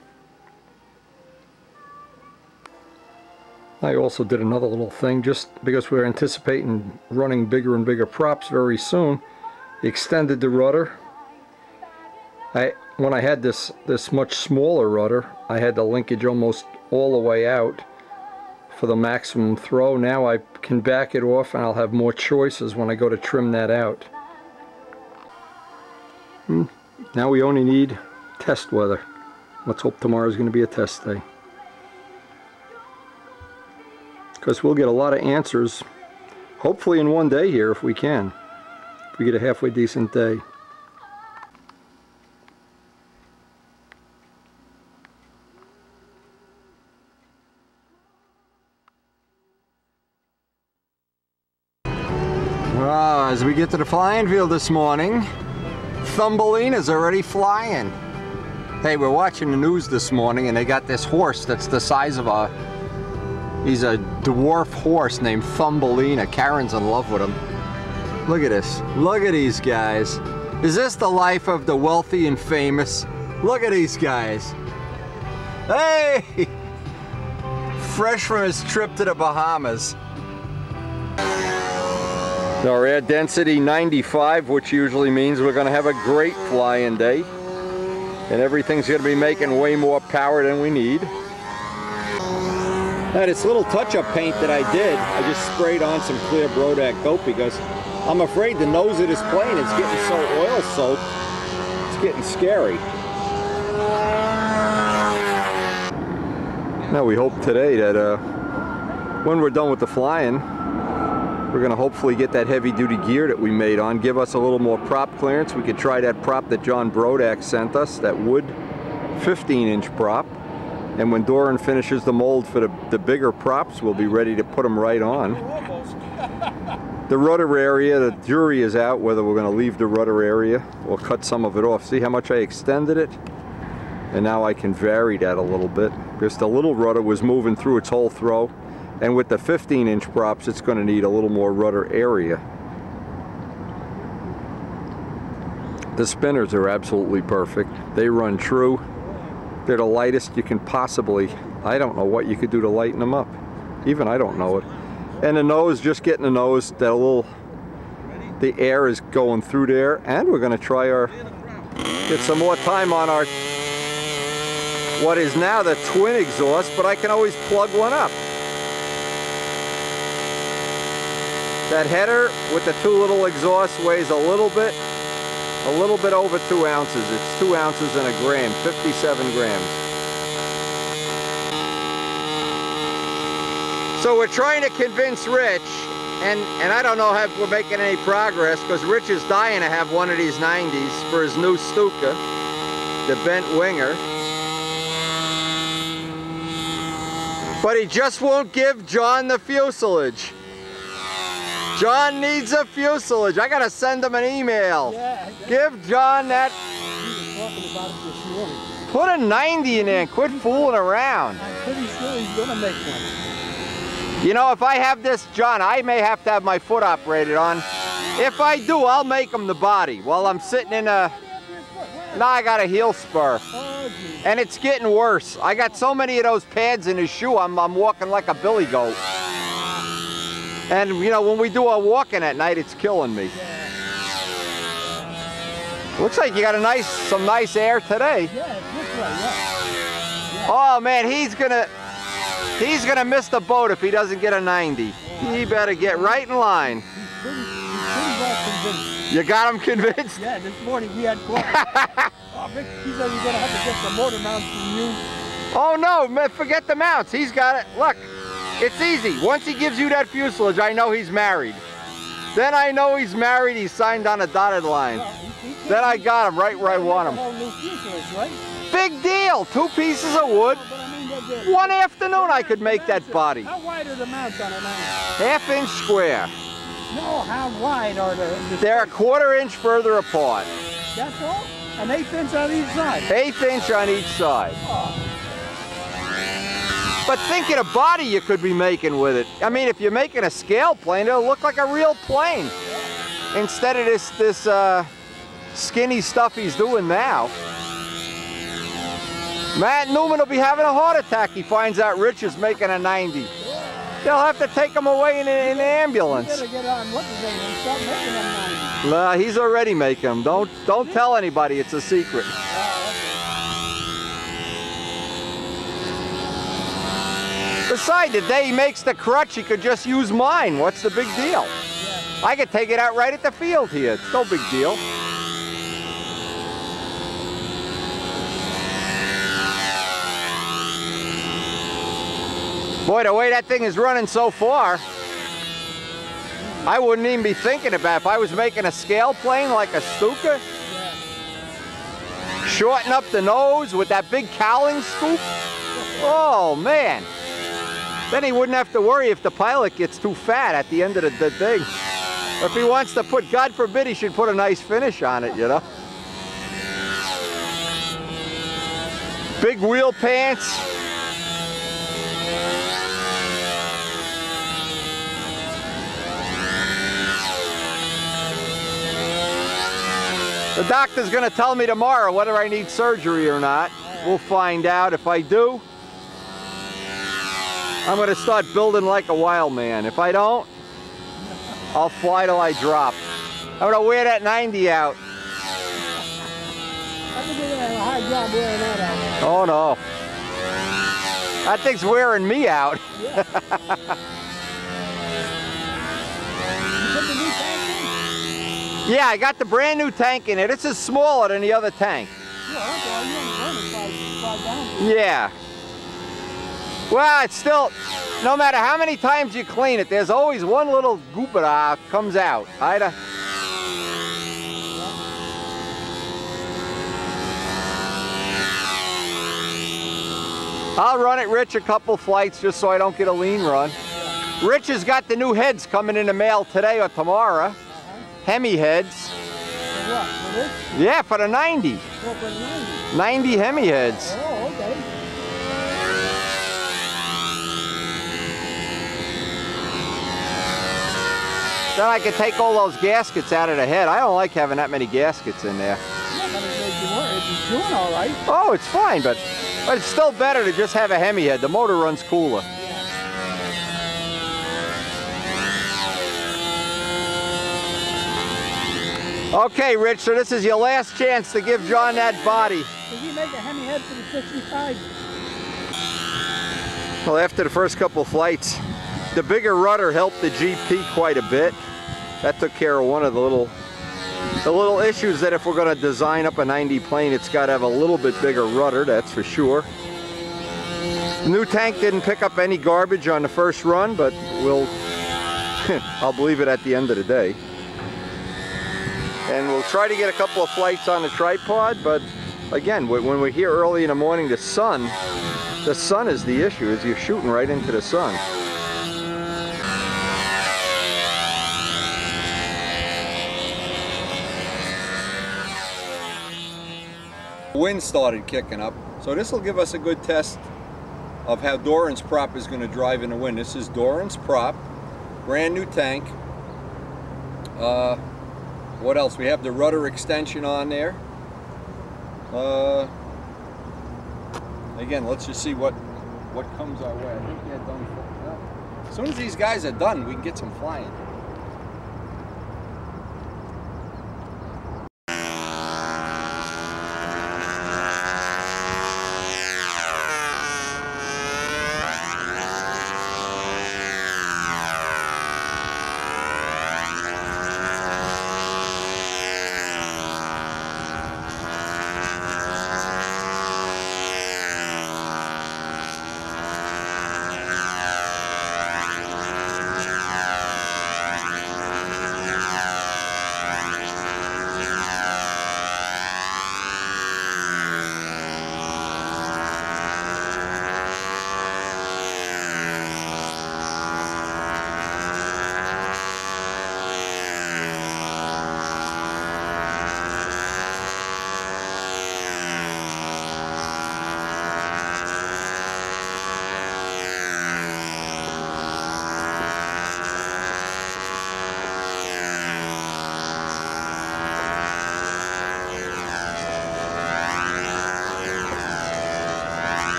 S1: I also did another little thing, just because we're anticipating running bigger and bigger props very soon. Extended the rudder, When I had this much smaller rudder, I had the linkage almost all the way out for the maximum throw. Now I can back it off and I'll have more choices when I go to trim that out. Now we only need test weather. Let's hope tomorrow's going to be a test day, because we'll get a lot of answers hopefully in one day here if we can, if we get a halfway decent day. As we get to the flying field this morning, Thumbelina's already flying. Hey, we're watching the news this morning and they got this horse that's the size of he's a dwarf horse named Thumbelina. Karen's in love with him. Look at this. Look at these guys. Is this the life of the wealthy and famous? Look at these guys. Hey! Fresh from his trip to the Bahamas. Our air density 95, which usually means we're going to have a great flying day. And everything's going to be making way more power than we need. Now this little touch-up paint that I did, I just sprayed on some clear Brodak coat because I'm afraid the nose of this plane is getting so oil-soaked, it's getting scary. Now we hope today that when we're done with the flying, we're going to hopefully get that heavy-duty gear that we made on, give us a little more prop clearance. We could try that prop that John Brodak sent us, that wood 15-inch prop. And when Doran finishes the mold for the bigger props, we'll be ready to put them right on. The rudder area, the jury is out whether we're going to leave the rudder area or cut some of it off. See how much I extended it? And now I can vary that a little bit, because the little rudder was moving through its whole throw. And with the 15-inch props, it's going to need a little more rudder area. The spinners are absolutely perfect. They run true. They're the lightest you can possibly. I don't know what you could do to lighten them up. Even I don't know it. And the nose, just getting the nose, that little, the air is going through there. And we're going to try get some more time on our, what is now the twin exhaust, but I can always plug one up. That header with the two little exhausts weighs a little bit over 2 ounces. It's 2 ounces and a gram, 57 grams. So we're trying to convince Rich, and I don't know if we're making any progress, because Rich is dying to have one of these 90s for his new Stuka, the bent winger. But he just won't give John the fuselage. John needs a fuselage. I gotta send him an email. Yeah, give John that.
S3: He was talking about it this morning.
S1: Put a 90 in there and quit fooling around.
S3: I'm pretty sure he's gonna make one.
S1: You know, if I have this, John, I may have to have my foot operated on. If I do, I'll make him the body while I'm sitting in a. Now I got a heel spur. And it's getting worse. I got so many of those pads in his shoe, I'm walking like a billy goat. And you know, when we do our walking at night, it's killing me. Looks like you got some nice air today.
S3: Yeah, it looks like that.
S1: Oh man, he's gonna miss the boat if he doesn't get a 90. He better get right in line.
S3: He's pretty well convinced.
S1: You got him convinced?
S3: Yeah, this morning we had coffee. Oh, Vic, he said you're gonna have to get some motor mounts from you.
S1: Oh no, man, forget the mounts. He's got it. Look. It's easy. Once he gives you that fuselage, I know he's married. Then I know he's married, he's signed on a dotted line. Then I got him right where I want him.
S3: Whole new fuselage, right?
S1: Big deal. 2 pieces of wood. One afternoon I could make that body.
S3: How wide are the mounts on a 90?
S1: Half-inch square.
S3: No, how wide are
S1: They're a 1/4 inch further apart.
S3: That's all? An 1/8 inch on each side?
S1: 1/8 inch on each side.
S3: Oh.
S1: But think of the body you could be making with it. I mean, if you're making a scale plane, it'll look like a real plane. Instead of this skinny stuff he's doing now. Matt Newman will be having a heart attack. He finds out Rich is making a 90. They'll have to take him away in the ambulance.
S3: You better get on what's his name and start making them 90.
S1: Nah, he's already making them. Don't tell anybody. It's a secret. Besides, the day he makes the crutch, he could just use mine. What's the big deal?
S3: Yeah.
S1: I could take it out right at the field here. It's no big deal. Boy, the way that thing is running so far, I wouldn't even be thinking about it. If I was making a scale plane like a Stuka, shorten up the nose with that big cowling scoop. Oh, man. Then he wouldn't have to worry if the pilot gets too fat at the end of the thing. If he wants to put, God forbid, he should put a nice finish on it, you know? Big wheel pants. The doctor's going to tell me tomorrow whether I need surgery or not. We'll find out. If I do, I'm going to start building like a wild man. If I don't, I'll fly till I drop. I'm going to wear that 90 out.
S3: I think you're going to have a hard job wearing that out.
S1: Oh no. That thing's wearing me out.
S3: Yeah. You put the new tank in?
S1: Yeah, I got the brand new tank in it. This is smaller than the other tank.
S3: Yeah, that's all. You only run it five down.
S1: Yeah. Well, it's still, no matter how many times you clean it, there's always one little goop that comes out. I'll run it, Rich, a couple flights just so I don't get a lean run. Rich has got the new heads coming in the mail today or tomorrow. Hemi heads.
S3: For what? For this?
S1: Yeah, for the 90.
S3: Oh, for the 90.
S1: 90 Hemi heads.
S3: Oh, okay.
S1: Then I can take all those gaskets out of the head. I don't like having that many gaskets in there.
S3: Yeah, but it's doing all right.
S1: Oh, it's fine, but it's still better to just have a Hemi head. The motor runs cooler. Okay, Rich, so this is your last chance to give John that body.
S3: Did he make a Hemi head for the 65?
S1: Well, after the first couple flights, the bigger rudder helped the GP quite a bit. That took care of one of the little issues that if we're going to design up a 90 plane, it's got to have a little bit bigger rudder, that's for sure. The new tank didn't pick up any garbage on the first run, but I'll believe it at the end of the day. And we'll try to get a couple of flights on the tripod, but again, when we're here early in the morning, the sun is the issue, is you're shooting right into the sun. Wind started kicking up, so this will give us a good test of how Doran's prop is going to drive in the wind. This is Doran's prop, brand new tank. What else? We have the rudder extension on there. Again, let's just see what comes our way. I think they're done. As soon as these guys are done, we can get some flying.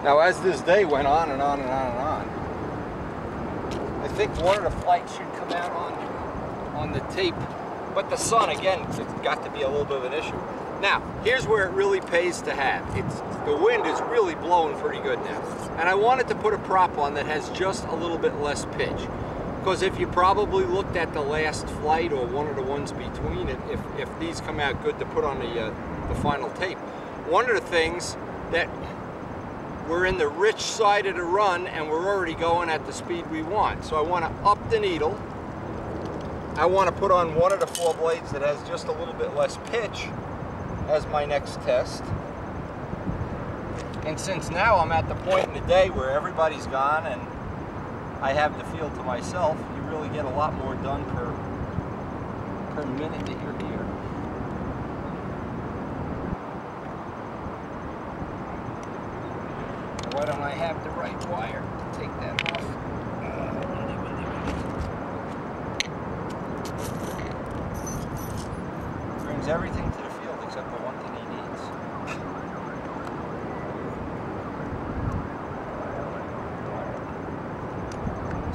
S1: Now, as this day went on and on and on and on, I think one of the flights should come out on the tape. But the sun, again, it's got to be a little bit of an issue. Now, here's where it really pays to have. The wind is really blowing pretty good now. And I wanted to put a prop on that has just a little bit less pitch. Because if you probably looked at the last flight or one of the ones between it, if these come out good to put on the final tape, one of the things that we're in the rich side of the run and we're already going at the speed we want. So I want to up the needle. I want to put on one of the 4 blades that has just a little bit less pitch as my next test. And since now I'm at the point in the day where everybody's gone and I have the field to myself, you really get a lot more done per minute that you're here. Why don't I have the right wire to take that off? Brings everything to the field except the one thing he needs.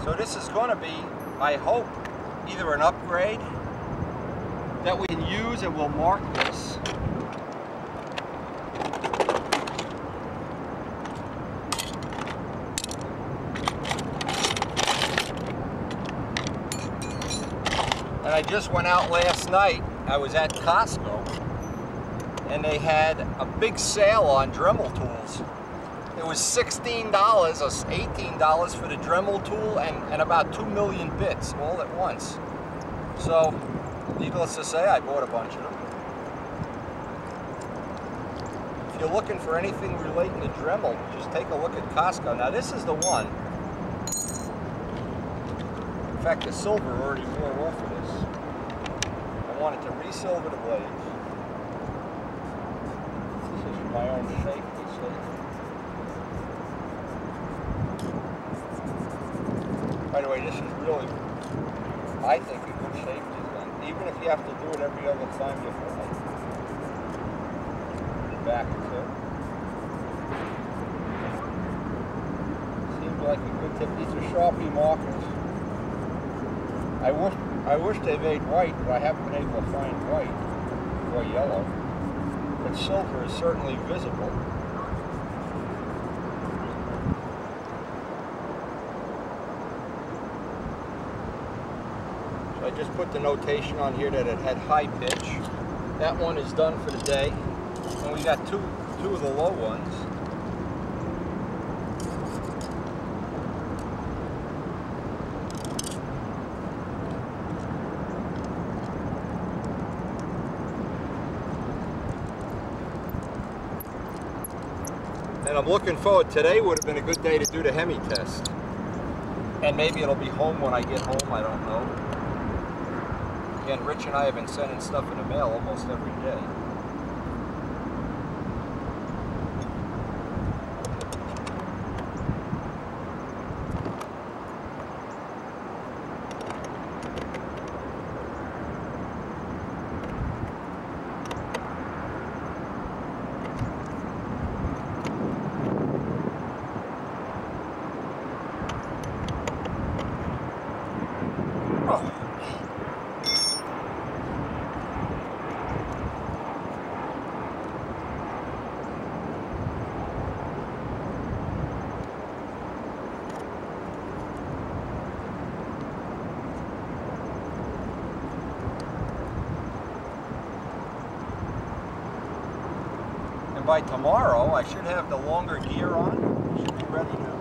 S1: So this is going to be, I hope, either an upgrade that we can use and we'll mark this. And I just went out last night. I was at Costco and they had a big sale on Dremel tools. It was $16 or $18 for the Dremel tool and about 2 million bits all at once. So, needless to say, I bought a bunch of them. If you're looking for anything relating to Dremel, just take a look at Costco. Now this is the one. In fact, the silver already wore off of this. I wanted to resilver the blades. This is for my own safety. By the way, this is really, I think, a good safety thing. Even if you have to do it every other time you fly. Back too. Seems like a good tip. These are Sharpie markers. I wish they made white, but I haven't been able to find white or yellow. But silver is certainly visible. So I just put the notation on here that it had high pitch. That one is done for the day. And we got two of the low ones. And I'm looking forward, today would have been a good day to do the Hemi test. And maybe it'll be home when I get home, I don't know. Again, Rich and I have been sending stuff in the mail almost every day. By tomorrow, I should have the longer gear on. Should be ready to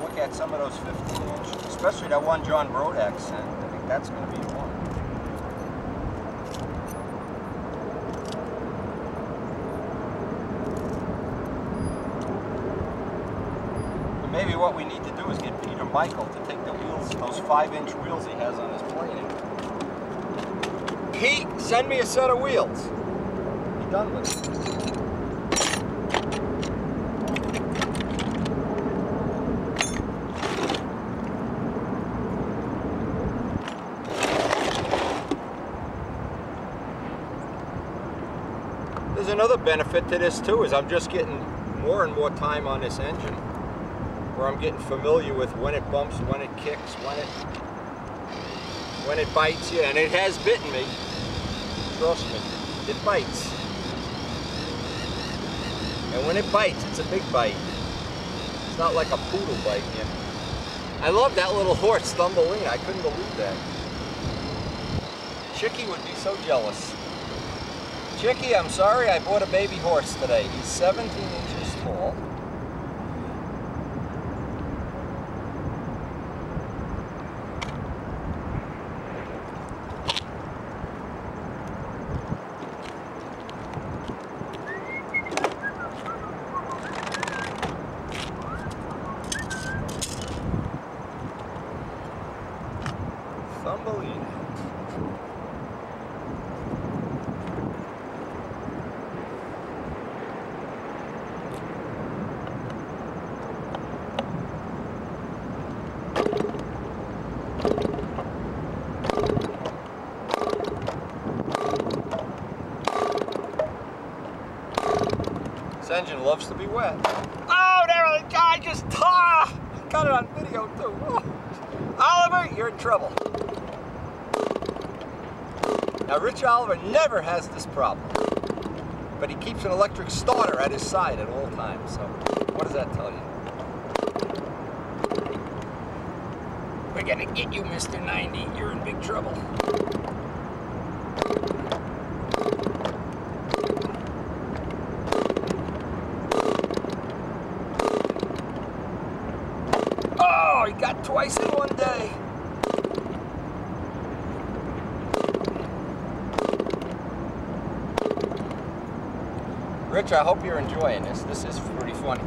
S1: look at some of those 15-inch, especially that one John Brodak sent. I think that's going to be the one. But maybe what we need to do is get Peter Michael to take the wheels, those 5-inch wheels he has on his plane. Pete, send me a set of wheels. Done with it. There's another benefit to this too, is I'm just getting more and more time on this engine, where I'm getting familiar with when it bumps, when it kicks, when it bites. Yeah, and it has bitten me. Trust me, it bites. And when it bites, it's a big bite. It's not like a poodle biting you. I love that little horse, Thumbelina. I couldn't believe that. Chicky would be so jealous. Chicky, I'm sorry, I bought a baby horse today. He's 17 inches tall. Thumbelina. This engine loves to be wet. Oh, there the guy just got it on video too. Oh. Oliver, you're in trouble. Now, Rich Oliver never has this problem, but he keeps an electric starter at his side at all times. So, what does that tell you? We're gonna get you, Mr. 90. You're in big trouble. Oh, he got twice in one day. Rich, I hope you're enjoying this. This is pretty funny.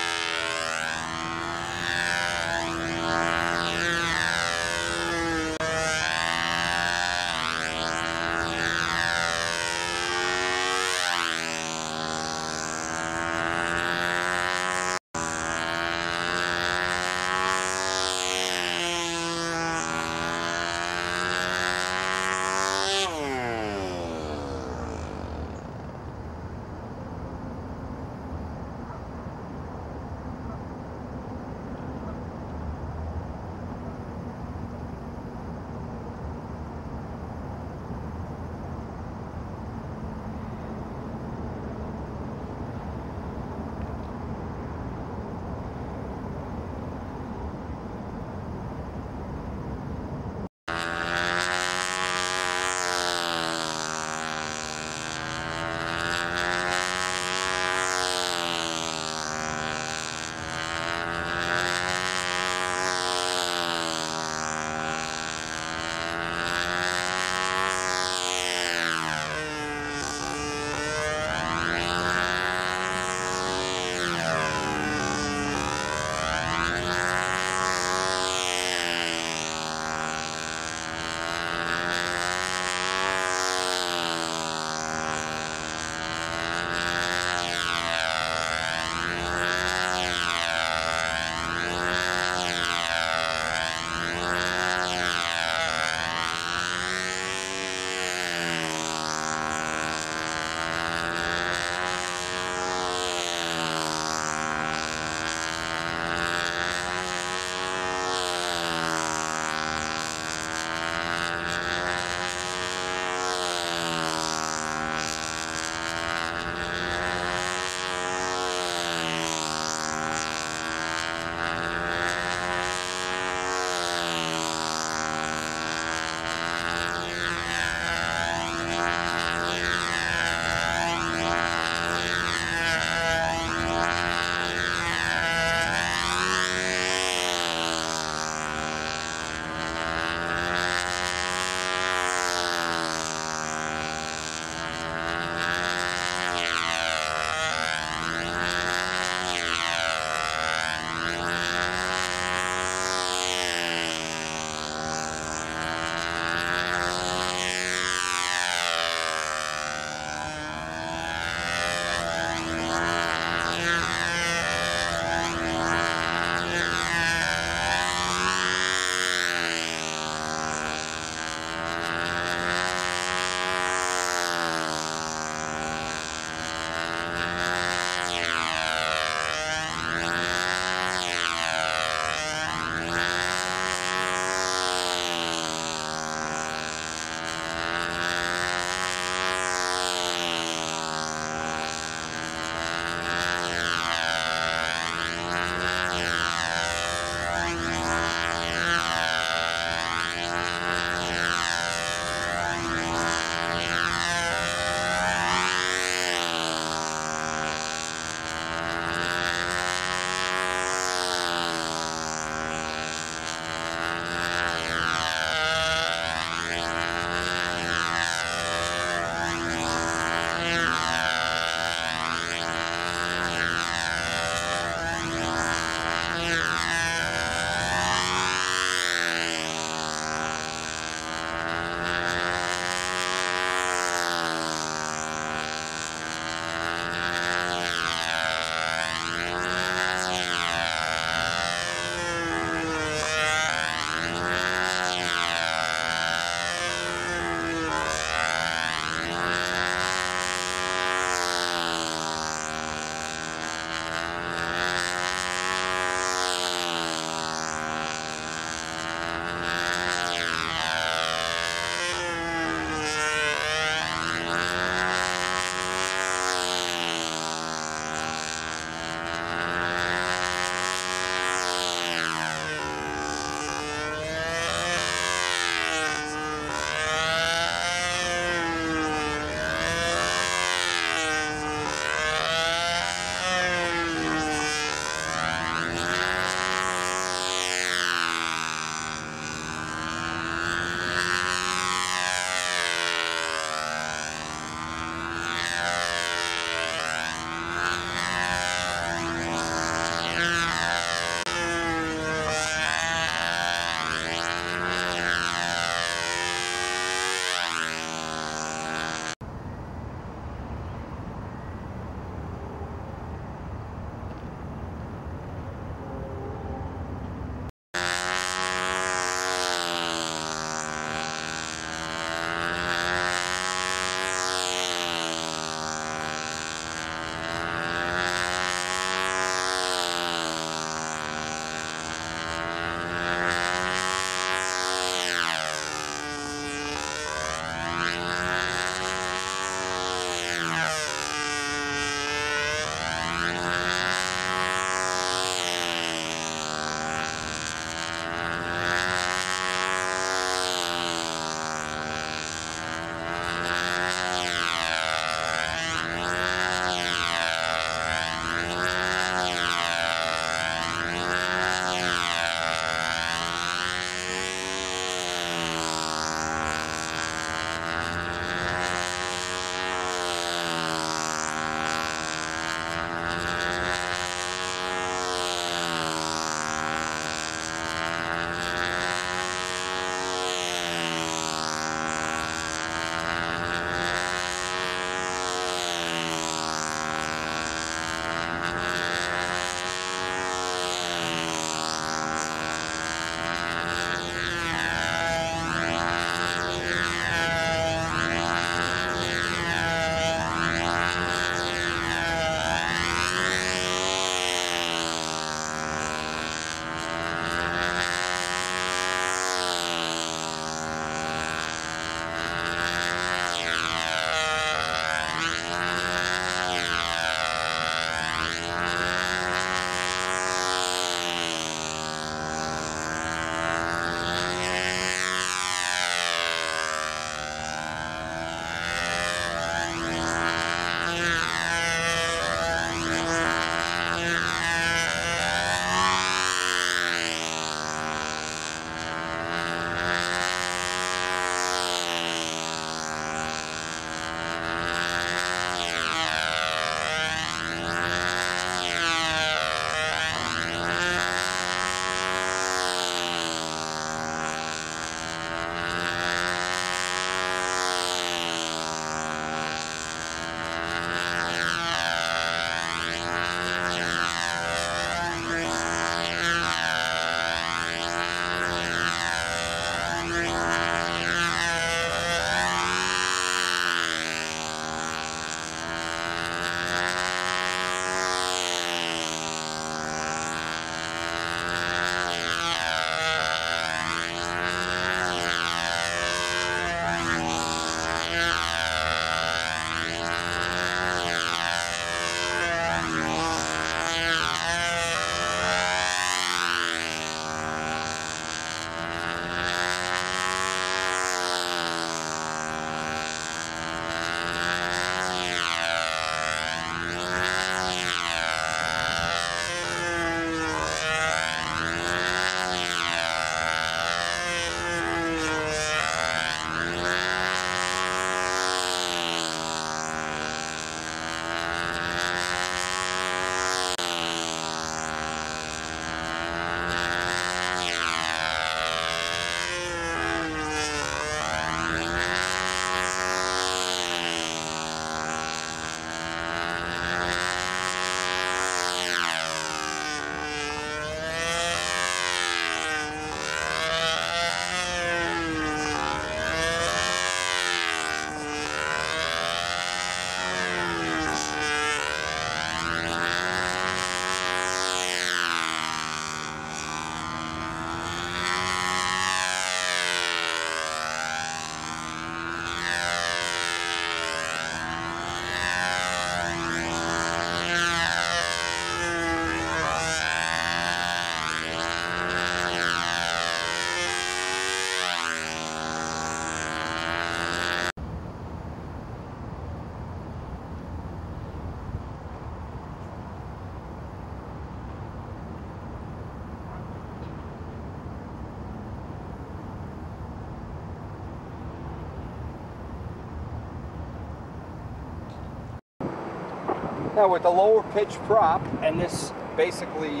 S1: Now with the lower pitch prop and this basically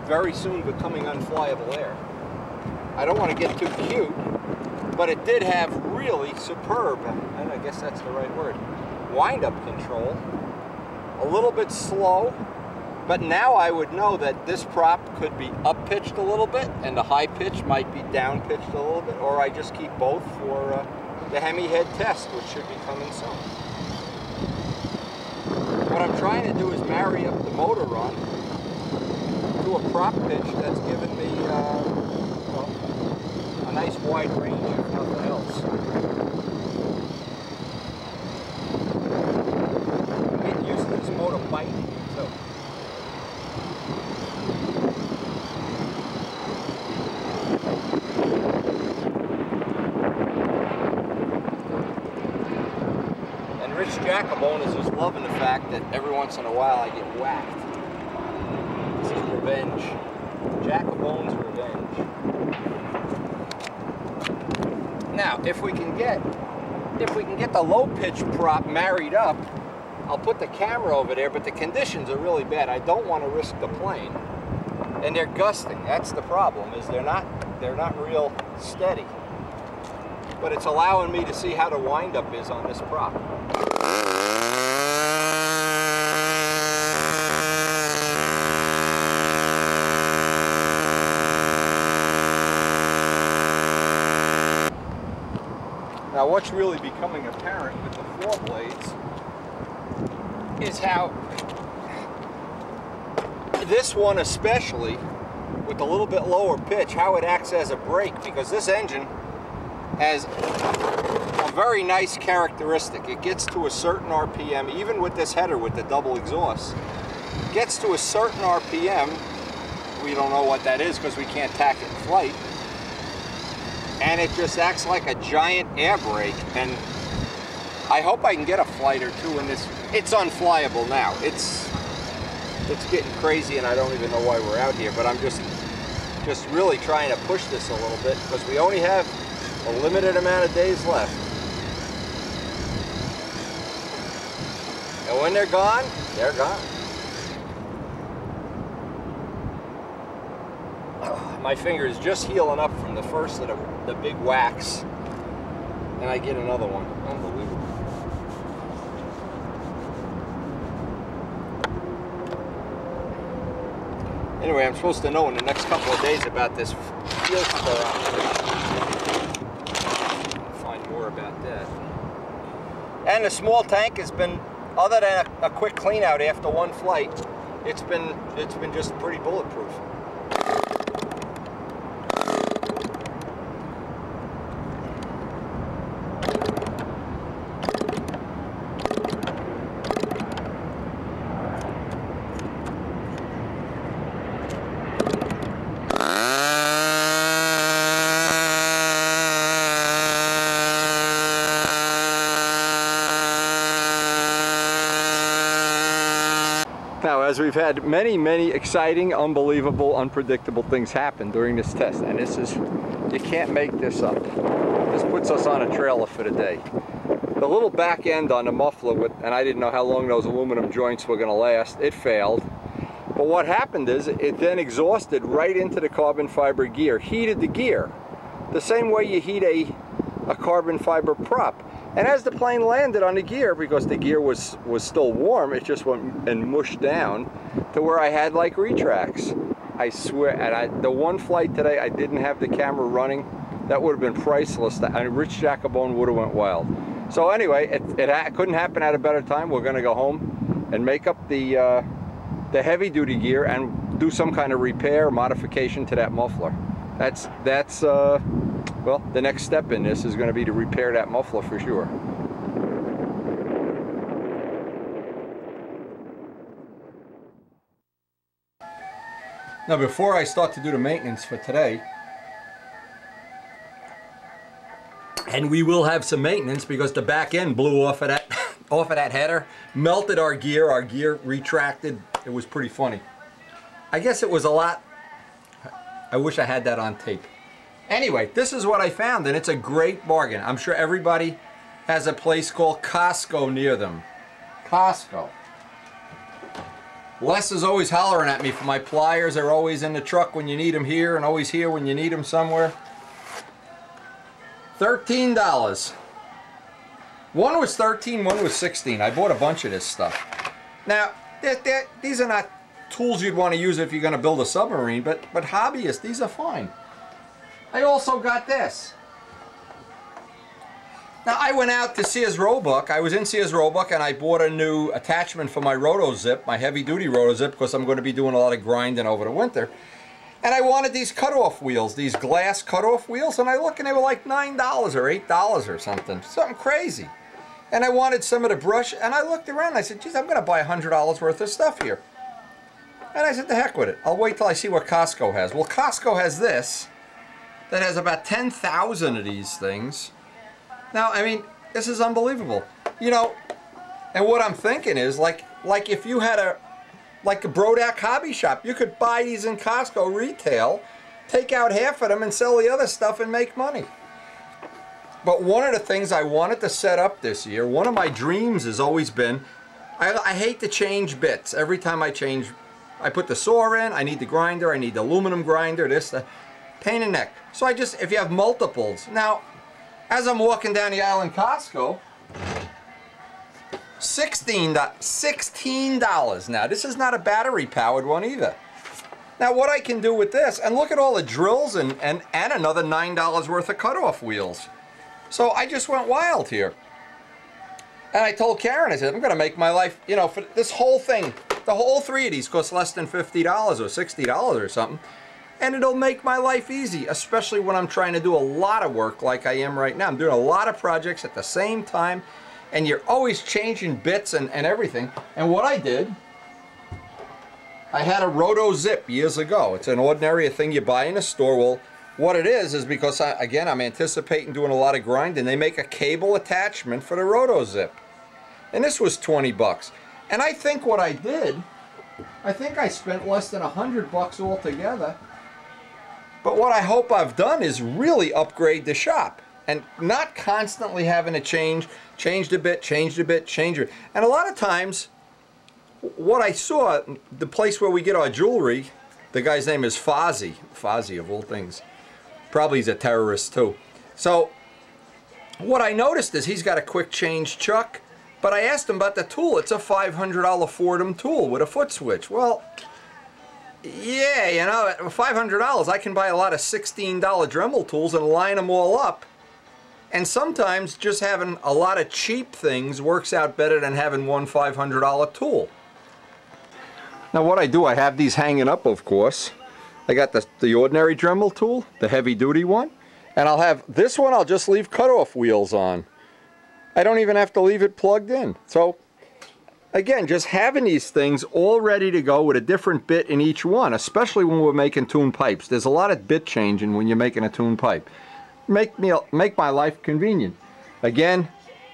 S1: very soon becoming unflyable air, I don't want to get too cute, but it did have really superb, and I guess that's the right word, wind-up control. A little bit slow, but now I would know that this prop could be up-pitched a little bit and the high pitch might be down-pitched a little bit, or I just keep both for the Hemi head test, which should be coming soon. What I'm trying to do is marry up the motor run to a prop pitch that's given me well, a nice wide range, if nothing else. I'm getting used to this motor biting too. And Rich Jacobone is just loving the fact that every once in a while I get whacked. This is revenge. Jacobone's revenge. Now, if we can get the low pitch prop married up, I'll put the camera over there, but the conditions are really bad. I don't want to risk the plane. And they're gusting. That's the problem, is they're not real steady. But it's allowing me to see how the wind-up is on this prop. Now what's really becoming apparent with the floor blades is how this one especially, with a little bit lower pitch, how it acts as a brake, because this engine has a very nice characteristic. It gets to a certain RPM, even with this header with the double exhaust, gets to a certain RPM, we don't know what that is because we can't tack it in flight, and it just acts like a giant air brake. And I hope I can get a flight or two in this. It's unflyable now. It's getting crazy and I don't even know why we're out here, but I'm just really trying to push this a little bit because we only have a limited amount of days left. And when they're gone, they're gone. My finger is just healing up from the first of the big whacks, and I get another one. Unbelievable. Anyway, I'm supposed to know in the next couple of days about this fuel spur operation. Find more about that. And the small tank has been, other than a quick clean out after one flight, it's been just pretty bulletproof. Now, as we've had many exciting, unbelievable, unpredictable things happen during this test, and this is, you can't make this up. This puts us on a trailer for the day. The little back end on the muffler, and I didn't know how long those aluminum joints were going to last, it failed. But what happened is, it then exhausted right into the carbon fiber gear, heated the gear, the same way you heat a carbon fiber prop. And as the plane landed on the gear, because the gear was still warm, it just went and mushed down to where I had like retracts. I swear, and the one flight today I didn't have the camera running, that would have been priceless. Rich Jacobone would have went wild. So anyway, it couldn't happen at a better time. We're going to go home and make up the heavy duty gear and do some kind of repair, modification to that muffler. That's well, the next step in this is going to be to repair that muffler for sure. Now, before I start to do the maintenance for today, and we will have some maintenance because the back end blew off of that header, melted our gear retracted. It was pretty funny. I guess it was a lot. I wish I had that on tape. Anyway, this is what I found, and it's a great bargain. I'm sure everybody has a place called Costco near them. Costco. Les is always hollering at me for my pliers. They're always in the truck when you need them here and always here when you need them somewhere. $13. One was 13, one was 16. I bought a bunch of this stuff. Now, these are not tools you'd want to use if you're going to build a submarine, but hobbyists, these are fine. I also got this. Now, I went out to Sears Roebuck. I was in Sears Roebuck and I bought a new attachment for my roto zip, my heavy duty roto zip, because I'm going to be doing a lot of grinding over the winter. And I wanted these cutoff wheels, these glass cutoff wheels, and I looked and they were like $9 or $8 or something crazy. And I wanted some of the brush, and I looked around and I said, geez, I'm going to buy $100 worth of stuff here. And I said, the heck with it. I'll wait till I see what Costco has. Well, Costco has this that has about 10,000 of these things. Now, I mean, this is unbelievable. You know, and what I'm thinking is, like if you had a Brodak hobby shop, you could buy these in Costco retail, take out half of them and sell the other stuff and make money. But one of the things I wanted to set up this year, one of my dreams has always been, I hate to change bits. Every time I change, I put the saw in, I need the grinder, I need the aluminum grinder, the pain in the neck. So I just, if you have multiples. Now, as I'm walking down the aisle in Costco, $16. Now, this is not a battery-powered one either. Now, what I can do with this, and look at all the drills and another $9 worth of cutoff wheels. So I just went wild here. And I told Karen, I said, I'm going to make my life, you know, for this whole thing, the whole three of these cost less than $50 or $60 or something. And it'll make my life easy, especially when I'm trying to do a lot of work like I am right now. I'm doing a lot of projects at the same time, and you're always changing bits and everything. And what I did, I had a roto zip years ago. It's an ordinary thing you buy in a store. Well, what it is because, again, I'm anticipating doing a lot of grinding. They make a cable attachment for the roto zip. And this was 20 bucks. And I think what I did, I think I spent less than $100 altogether. But what I hope I've done is really upgrade the shop and not constantly having to change a bit, change a bit, change it. And a lot of times, what I saw, the place where we get our jewelry, the guy's name is Fozzie of all things. Probably he's a terrorist too. So what I noticed is he's got a quick change chuck, but I asked him about the tool. It's a $500 Fordham tool with a foot switch. Well, yeah, you know, at $500 I can buy a lot of $16 Dremel tools and line them all up. And sometimes just having a lot of cheap things works out better than having one $500 tool. Now what I do, I have these hanging up, of course. I got the ordinary Dremel tool, the heavy duty one, and I'll have this one, I'll just leave cutoff wheels on. I don't even have to leave it plugged in. So again, just having these things all ready to go with a different bit in each one, especially when we're making tune pipes. There's a lot of bit changing when you're making a tune pipe. Make my life convenient. Again,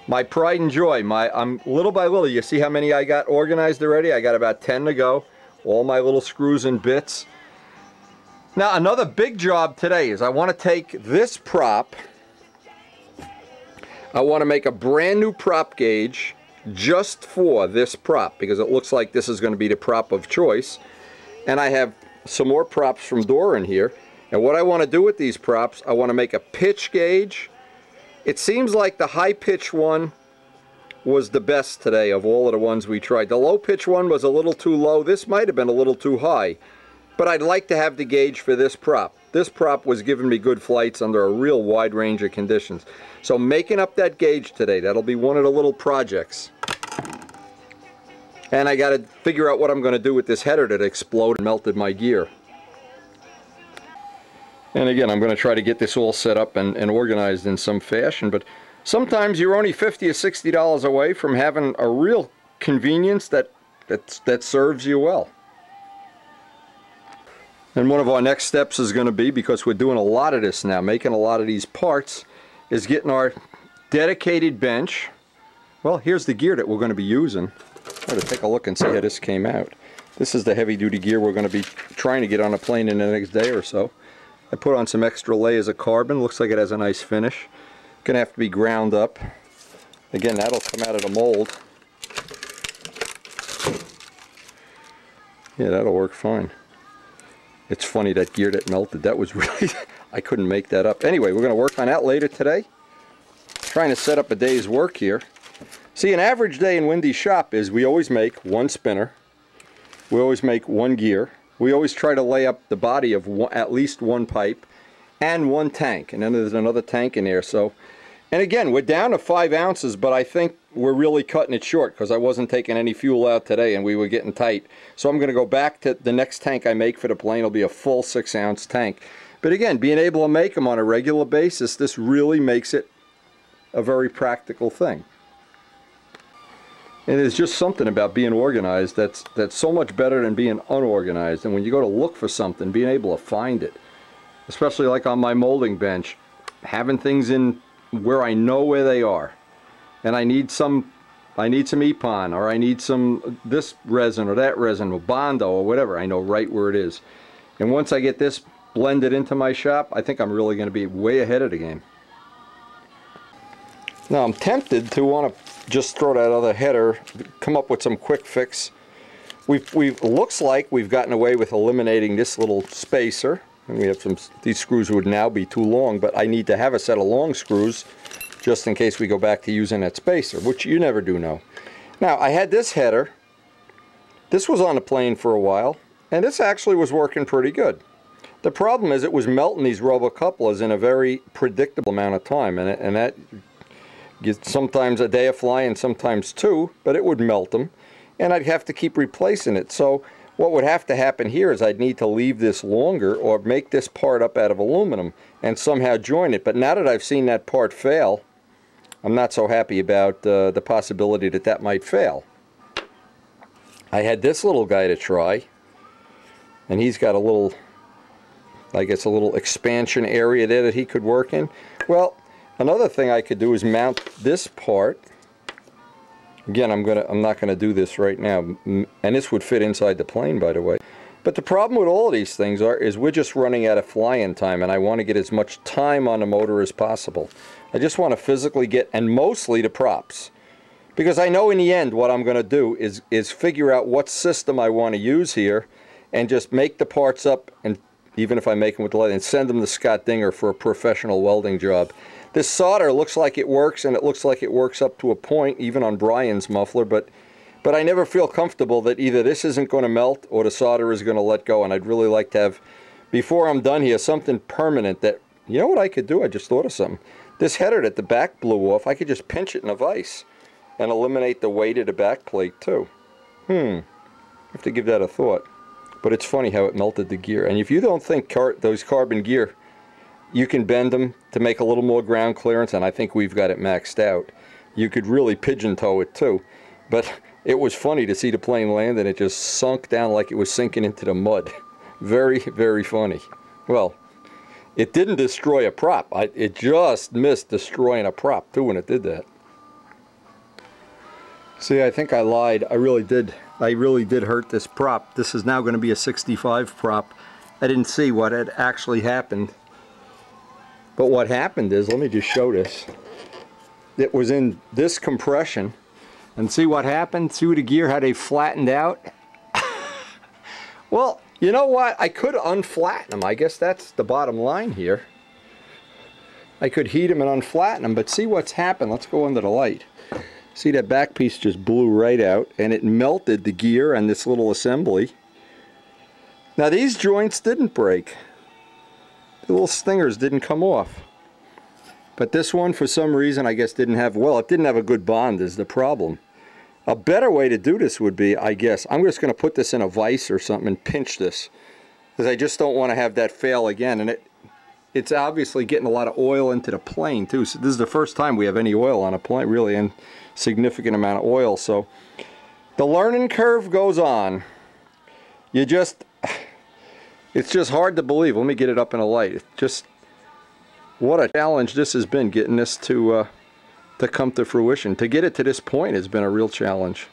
S1: my pride and joy. I'm little by little. You see how many I got organized already? I got about 10 to go. All my little screws and bits. Now another big job today is I want to take this prop. I want to make a brand new prop gauge just for this prop because it looks like this is going to be the prop of choice. And I have some more props from Dora in here. And what I want to do with these props, I want to make a pitch gauge. It seems like the high pitch one was the best today of all of the ones we tried. The low pitch one was a little too low. This might have been a little too high. But I'd like to have the gauge for this prop. This prop was giving me good flights under a real wide range of conditions. So making up that gauge today, that'll be one of the little projects. And I got to figure out what I'm going to do with this header that exploded and melted my gear. And again, I'm going to try to get this all set up and organized in some fashion. But sometimes you're only $50 or $60 away from having a real convenience that serves you well. And one of our next steps is going to be, because we're doing a lot of this now, making a lot of these parts, is getting our dedicated bench. Well, here's the gear that we're going to be using. I'm going to take a look and see how this came out. This is the heavy duty gear we're going to be trying to get on a plane in the next day or so. I put on some extra layers of carbon. Looks like it has a nice finish. Going to have to be ground up. Again, that'll come out of the mold. Yeah, that'll work fine. It's funny, that gear that melted, that was really, I couldn't make that up. Anyway, we're going to work on that later today. Trying to set up a day's work here. See, an average day in Wendy's shop is we always make one spinner. We always make one gear. We always try to lay up the body of at least one pipe and one tank. And then there's another tank in there. So, and again, we're down to 5 ounces, but I think we're really cutting it short because I wasn't taking any fuel out today and we were getting tight. So I'm going to go back to the next tank I make for the plane. It'll be a full 6-ounce tank. But again, being able to make them on a regular basis, this really makes it a very practical thing. And there's just something about being organized that's so much better than being unorganized. And when you go to look for something, being able to find it, especially like on my molding bench, having things in where I know where they are. And I need some EPON, or I need some this resin or that resin, or Bondo or whatever. I know right where it is. And once I get this blended into my shop, I think I'm really going to be way ahead of the game. Now I'm tempted to want to just throw that other header, come up with some quick fix. Looks like we've gotten away with eliminating this little spacer. And we have these screws would now be too long, but I need to have a set of long screws just in case we go back to using that spacer, which you never do know. Now I had this header. This was on the plane for a while, and this actually was working pretty good. The problem is it was melting these rubber couplers in a very predictable amount of time, and that sometimes a day of flying, sometimes 2, but it would melt them, and I'd have to keep replacing it. So what would have to happen here is I'd need to leave this longer or make this part up out of aluminum and somehow join it. But now that I've seen that part fail, I'm not so happy about the possibility that that might fail. I had this little guy to try, and he's got a little, I guess, a little expansion area there that he could work in. Well, another thing I could do is mount this part. Again, I'm not gonna do this right now, and this would fit inside the plane, by the way. But the problem with all of these things is we're just running out of flying time, and I want to get as much time on the motor as possible. I just want to physically get, and mostly the props, because I know in the end what I'm going to do is figure out what system I want to use here, and just make the parts up, and even if I make them with the lead, and send them to Scott Dinger for a professional welding job. This solder looks like it works, and it looks like it works up to a point, even on Brian's muffler, but I never feel comfortable that either this isn't going to melt or the solder is going to let go, and I'd really like to have, before I'm done here, something permanent that, you know what I could do? I just thought of something. This header that the back blew off, I could just pinch it in a vise and eliminate the weight of the back plate too. I have to give that a thought. But it's funny how it melted the gear. And if you don't think those carbon gear, you can bend them to make a little more ground clearance, and I think we've got it maxed out. You could really pigeon toe it too. But it was funny to see the plane land and it just sunk down like it was sinking into the mud. Very, very funny. Well, it didn't destroy a prop. It just missed destroying a prop too when it did that. See, I think I lied. I really did hurt this prop. This is now going to be a 65 prop. I didn't see what had actually happened. But what happened is, let me just show this. It was in this compression. And see what happened? See the gear, how they flattened out? Well, you know what? I could unflatten them. I guess that's the bottom line here. I could heat them and unflatten them, but see what's happened. Let's go under the light. See, that back piece just blew right out, and it melted the gear and this little assembly. Now these joints didn't break. The little stingers didn't come off. But this one, for some reason, I guess didn't have, well, it didn't have a good bond is the problem. A better way to do this would be, I guess, I'm just going to put this in a vise or something and pinch this, because I just don't want to have that fail again. And it's obviously getting a lot of oil into the plane too. So this is the first time we have any oil on a plane, really, and significant amount of oil. So the learning curve goes on. It's just hard to believe. Let me get it up in a light. It's just, what a challenge this has been, getting this to come to fruition. To get it to this point has been a real challenge,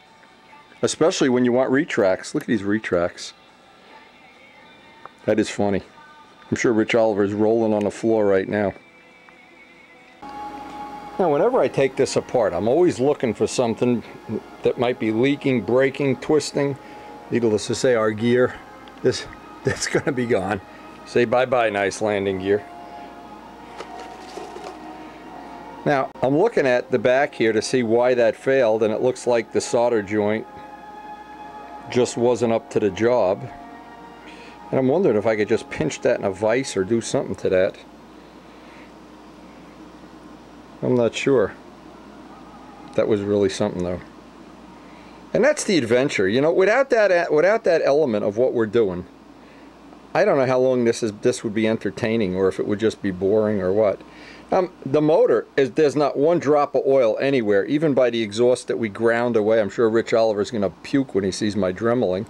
S1: especially when you want retracts. Look at these retracts. That is funny. I'm sure Rich Oliver is rolling on the floor right now. Now, whenever I take this apart, I'm always looking for something that might be leaking, breaking, twisting. Needless to say, our gear, that's gonna be gone. Say bye-bye, nice landing gear. Now, I'm looking at the back here to see why that failed, and it looks like the solder joint just wasn't up to the job. And I'm wondering if I could just pinch that in a vise or do something to that. I'm not sure. That was really something though. And that's the adventure, you know, without that element of what we're doing, I don't know how long this would be entertaining, or if it would just be boring or what. The motor, there's not one drop of oil anywhere, even by the exhaust that we ground away. I'm sure Rich Oliver's going to puke when he sees my dremeling.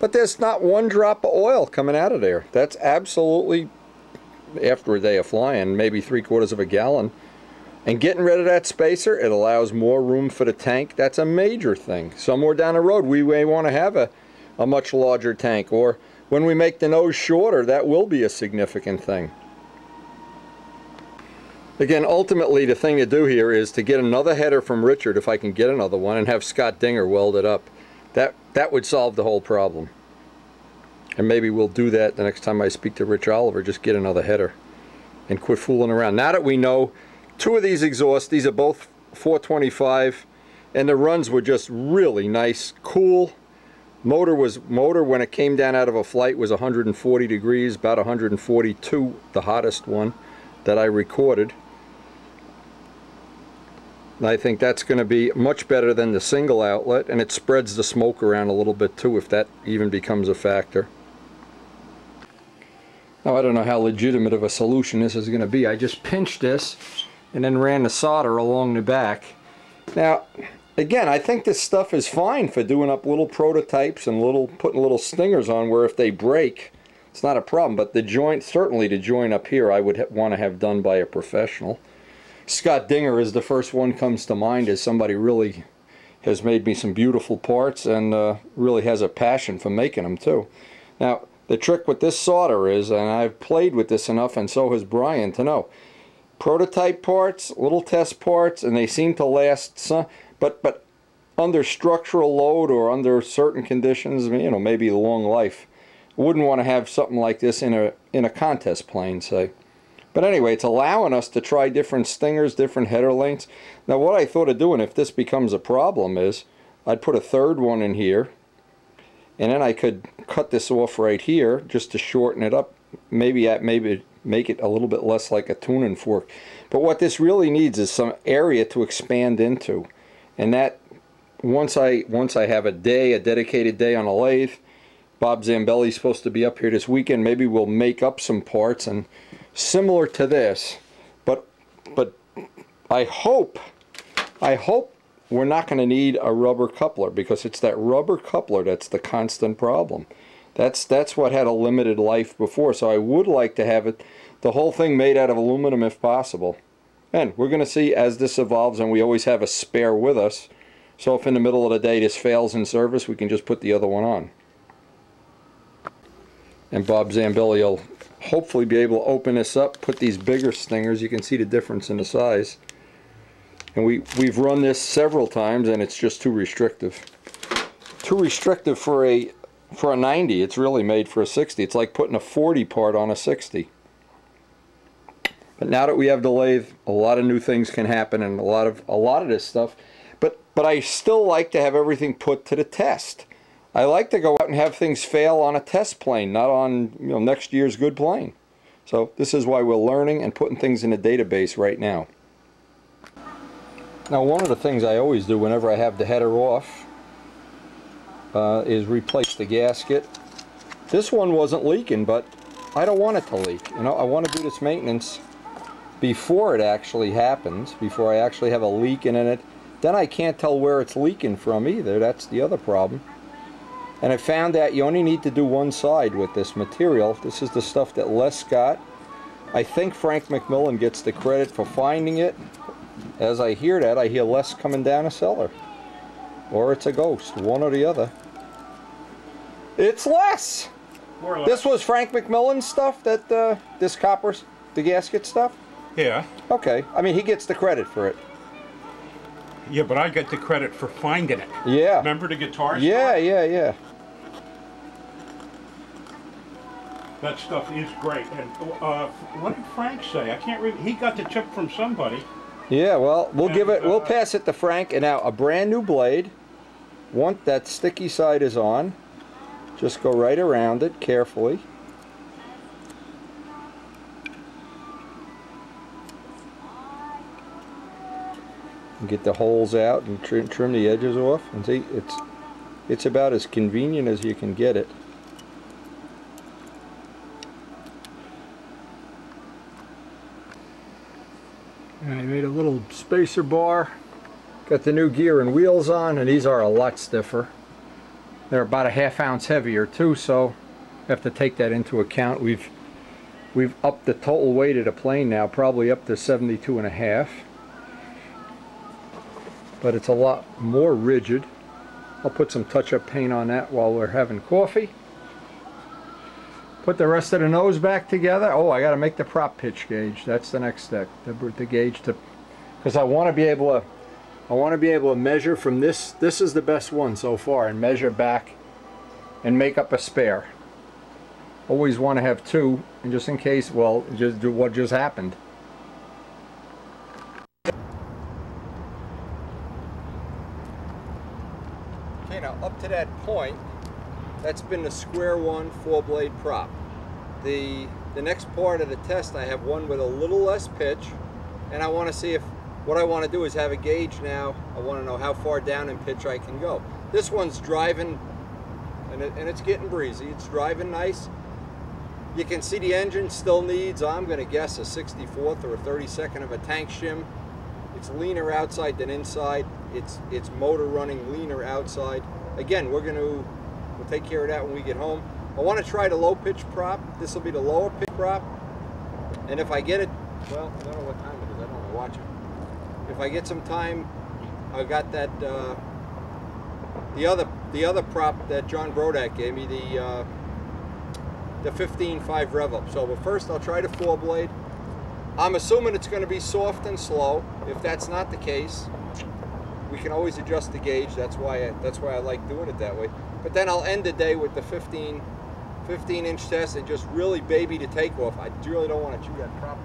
S1: But there's not one drop of oil coming out of there. That's absolutely, after a day of flying, maybe 3/4 of a gallon. And getting rid of that spacer, it allows more room for the tank. That's a major thing. Somewhere down the road, we may want to have a much larger tank. Or when we make the nose shorter, that will be a significant thing. Again, ultimately, the thing to do here is to get another header from Richard, if I can get another one, and have Scott Dinger weld it up. That would solve the whole problem. And maybe we'll do that the next time I speak to Rich Oliver, just get another header and quit fooling around. Now that we know two of these exhausts, these are both 425, and the runs were just really nice, cool. Motor when it came down out of a flight was 140 degrees, about 142, the hottest one that I recorded. I think that's going to be much better than the single outlet, and it spreads the smoke around a little bit too, if that even becomes a factor. Now, I don't know how legitimate of a solution this is going to be. I just pinched this and then ran the solder along the back. Now, again, I think this stuff is fine for doing up little prototypes and putting little stingers on where if they break, it's not a problem. But the joint, certainly the joint up here, I would want to have done by a professional. Scott Dinger is the first one comes to mind as somebody really has made me some beautiful parts and really has a passion for making them too. Now, the trick with this solder is, and I've played with this enough, and so has Brian, to know, prototype parts, little test parts, and they seem to last some, but under structural load or under certain conditions, you know, maybe long life. Wouldn't want to have something like this in a contest plane, say. But anyway, it's allowing us to try different stingers, different header lengths. Now, what I thought of doing, if this becomes a problem, is I'd put a third one in here, and then I could cut this off right here just to shorten it up, maybe make it a little bit less like a tuning fork. But what this really needs is some area to expand into, and that once I have a dedicated day on a lathe, Bob Zambelli's supposed to be up here this weekend, maybe we'll make up some parts and similar to this, but I hope we're not going to need a rubber coupler, because it's that rubber coupler that's the constant problem. That's what had a limited life before, so I would like to have the whole thing made out of aluminum if possible. And we're going to see as this evolves, and we always have a spare with us, so if in the middle of the day this fails in service, we can just put the other one on. And Bob Zambelli will hopefully be able to open this up, put these bigger stingers. You can see the difference in the size. And we've run this several times, and it's just too restrictive. Too restrictive for a 90. It's really made for a 60. It's like putting a 40 part on a 60. But now that we have the lathe, a lot of new things can happen, and a lot of this stuff. But I still like to have everything put to the test. I like to go out and have things fail on a test plane, not on next year's good plane. So this is why we're learning and putting things in a database right now. Now, one of the things I always do whenever I have the header off is replace the gasket. This one wasn't leaking, but I don't want it to leak. I want to do this maintenance before it actually happens, before I actually have a leak in it. Then I can't tell where it's leaking from either. That's the other problem. And I found that you only need to do one side with this material. This is the stuff that Les got. I think Frank McMillan gets the credit for finding it. As I hear that, I hear Les coming down a cellar. Or it's a ghost, one or the other. It's Les!
S4: More or less.
S1: This was Frank McMillan's stuff, that this copper, the gasket stuff?
S4: Yeah.
S1: Okay, I mean, he gets the credit for it.
S4: Yeah, but I get the credit for finding it.
S1: Yeah.
S4: Remember the guitar store?
S1: Yeah.
S4: That stuff is great. And what did Frank say? I can't read. He got the tip from somebody.
S1: Yeah, well, we'll
S4: And,
S1: give it. We'll pass it to Frank. And now a brand new blade. Once that sticky side is on, just go right around it carefully. And get the holes out and trim the edges off. And see, it's about as convenient as you can get it. And I made a little spacer bar. Got the new gear and wheels on, and these are a lot stiffer. They're about a ½ ounce heavier too, so I have to take that into account. We've upped the total weight of the plane now, probably up to 72.5. But it's a lot more rigid. I'll put some touch-up paint on that while we're having coffee. Put the rest of the nose back together. Oh, I got to make the prop pitch gauge. That's the next step. The gauge to, because I want to be able to measure from this. This is the best one so far, and measure back and make up a spare. Always want to have two, and just in case, well, just do what just happened. Okay, now up to that point, that's been the square one 4-blade prop. The next part of the test, I have one with a little less pitch, and I want to see if, what I want to do is have a gauge now. I want to know how far down in pitch I can go. This one's driving, and it's getting breezy. It's driving nice. You can see the engine still needs, I'm going to guess, a 64th or a 32nd of a tank shim. It's leaner outside than inside. It's motor running leaner outside. Again, we'll take care of that when we get home. I want to try the low pitch prop. This will be the lower pitch prop. And if I get it, well, I don't know what time it is. I don't want to watch it. If I get some time, I got that the other prop that John Brodak gave me, the 15.5 rev up. So, but first I'll try the 4-blade. I'm assuming it's going to be soft and slow. If that's not the case, we can always adjust the gauge. That's why I like doing it that way. But then I'll end the day with the 15-inch test and just really baby the takeoff. I really don't want to chew that prop.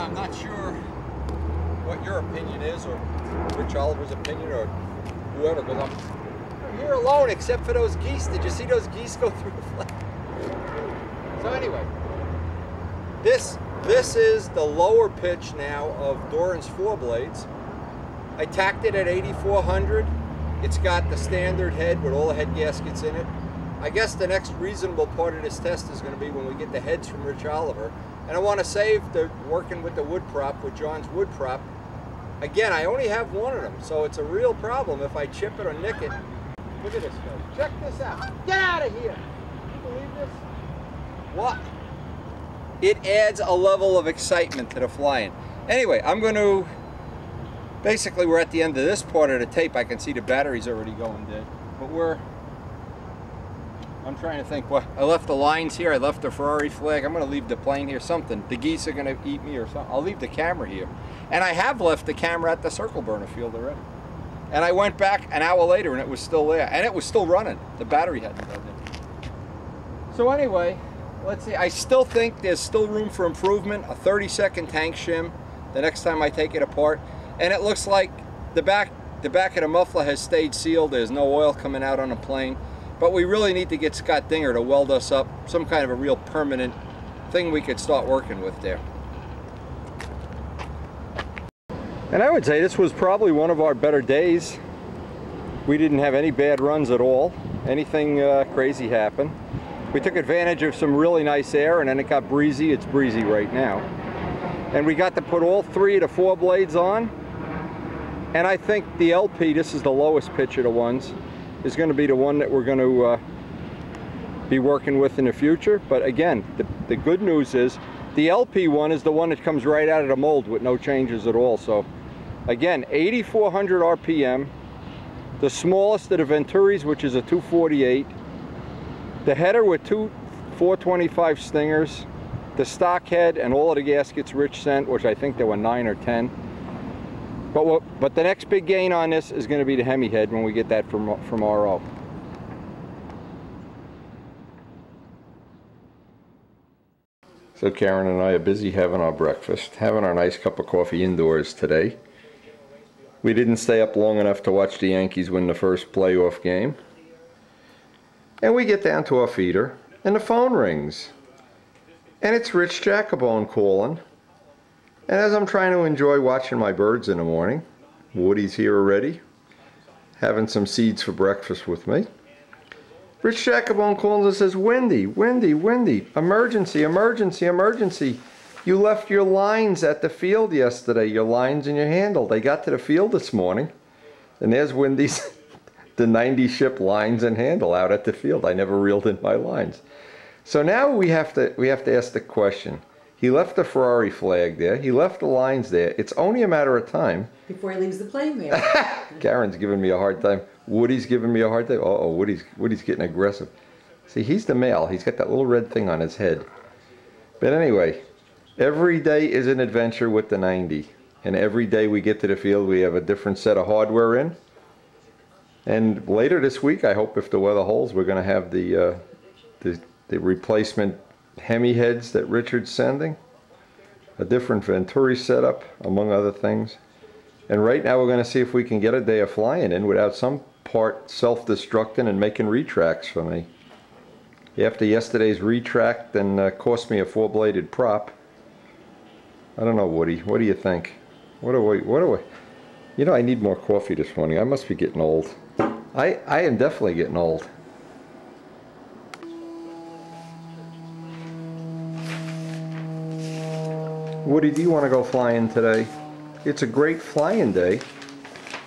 S1: I'm not sure what your opinion is, or Rich Oliver's opinion, or whoever, because I'm here alone except for those geese. Did you see those geese go through the flag? So anyway, this is the lower pitch now of Doran's 4-blades. I tacked it at 8400. It's got the standard head with all the head gaskets in it. I guess the next reasonable part of this test is going to be when we get the heads from Rich Oliver. And I want to save the working with the wood prop, with John's wood prop. Again, I only have one of them, so it's a real problem if I chip it or nick it. Look at this, guys. Check this out. Get out of here! Can you believe this? What? It adds a level of excitement to the flying. Anyway, I'm going to... Basically, we're at the end of this part of the tape. I can see the battery's already going dead. But I'm trying to think. Well, I left the lines here. I left the Ferrari flag. I'm going to leave the plane here. Something. The geese are going to eat me or something. I'll leave the camera here. And I have left the camera at the circle burner field already. And I went back an hour later and it was still there. And it was still running. The battery hadn't died in. So anyway, let's see. I still think there's still room for improvement. A 30-second tank shim the next time I take it apart. And it looks like the back of the muffler has stayed sealed. There's no oil coming out on the plane. But we really need to get Scott Dinger to weld us up some kind of a real permanent thing we could start working with there. And I would say this was probably one of our better days. We didn't have any bad runs at all. Anything crazy happened. We took advantage of some really nice air, and then it got breezy. It's breezy right now. And we got to put all 3 of the 4 blades on. And I think the LP, this is the lowest pitch of the ones, is going to be the one that we're going to be working with in the future. But again, the good news is the LP one is the one that comes right out of the mold with no changes at all. So again, 8,400 RPM, the smallest of the Venturis, which is a 248, the header with 2 425 stingers, the stock head, and all of the gaskets Rich sent, which I think there were 9 or 10. But the next big gain on this is going to be the Hemi head when we get that from RO. So Karen and I are busy having our breakfast, having our nice cup of coffee indoors today. We didn't stay up long enough to watch the Yankees win the first playoff game. And we get down to our feeder, and the phone rings. And it's Rich Jacobone calling. And as I'm trying to enjoy watching my birds in the morning, Woody's here already, having some seeds for breakfast with me. Rich Jacobone calls and says, Wendy, emergency, emergency, emergency. You left your lines at the field yesterday, your lines and your handle. They got to the field this morning, and there's Wendy's, the 90 ship lines and handle out at the field. I never reeled in my lines. So now we have to ask the question. He left the Ferrari flag there. He left the lines there. It's only a matter of time
S5: before he leaves the plane there.
S1: Karen's giving me a hard time. Woody's giving me a hard time. Uh-oh, Woody's getting aggressive. See, he's the male. He's got that little red thing on his head. But anyway, every day is an adventure with the 90. And every day we get to the field, we have a different set of hardware in. And later this week, I hope if the weather holds, we're going to have the replacement Hemi heads that Richard's sending, a different Venturi setup, among other things. And right now we're going to see if we can get a day of flying in without some part self-destructing and making retracts for me. After yesterday's retract and cost me a 4-bladed prop. I don't know, Woody. What do you think? What do we? You know, I need more coffee this morning. I must be getting old. I am definitely getting old. Woody, do you want to go flying today? It's a great flying day.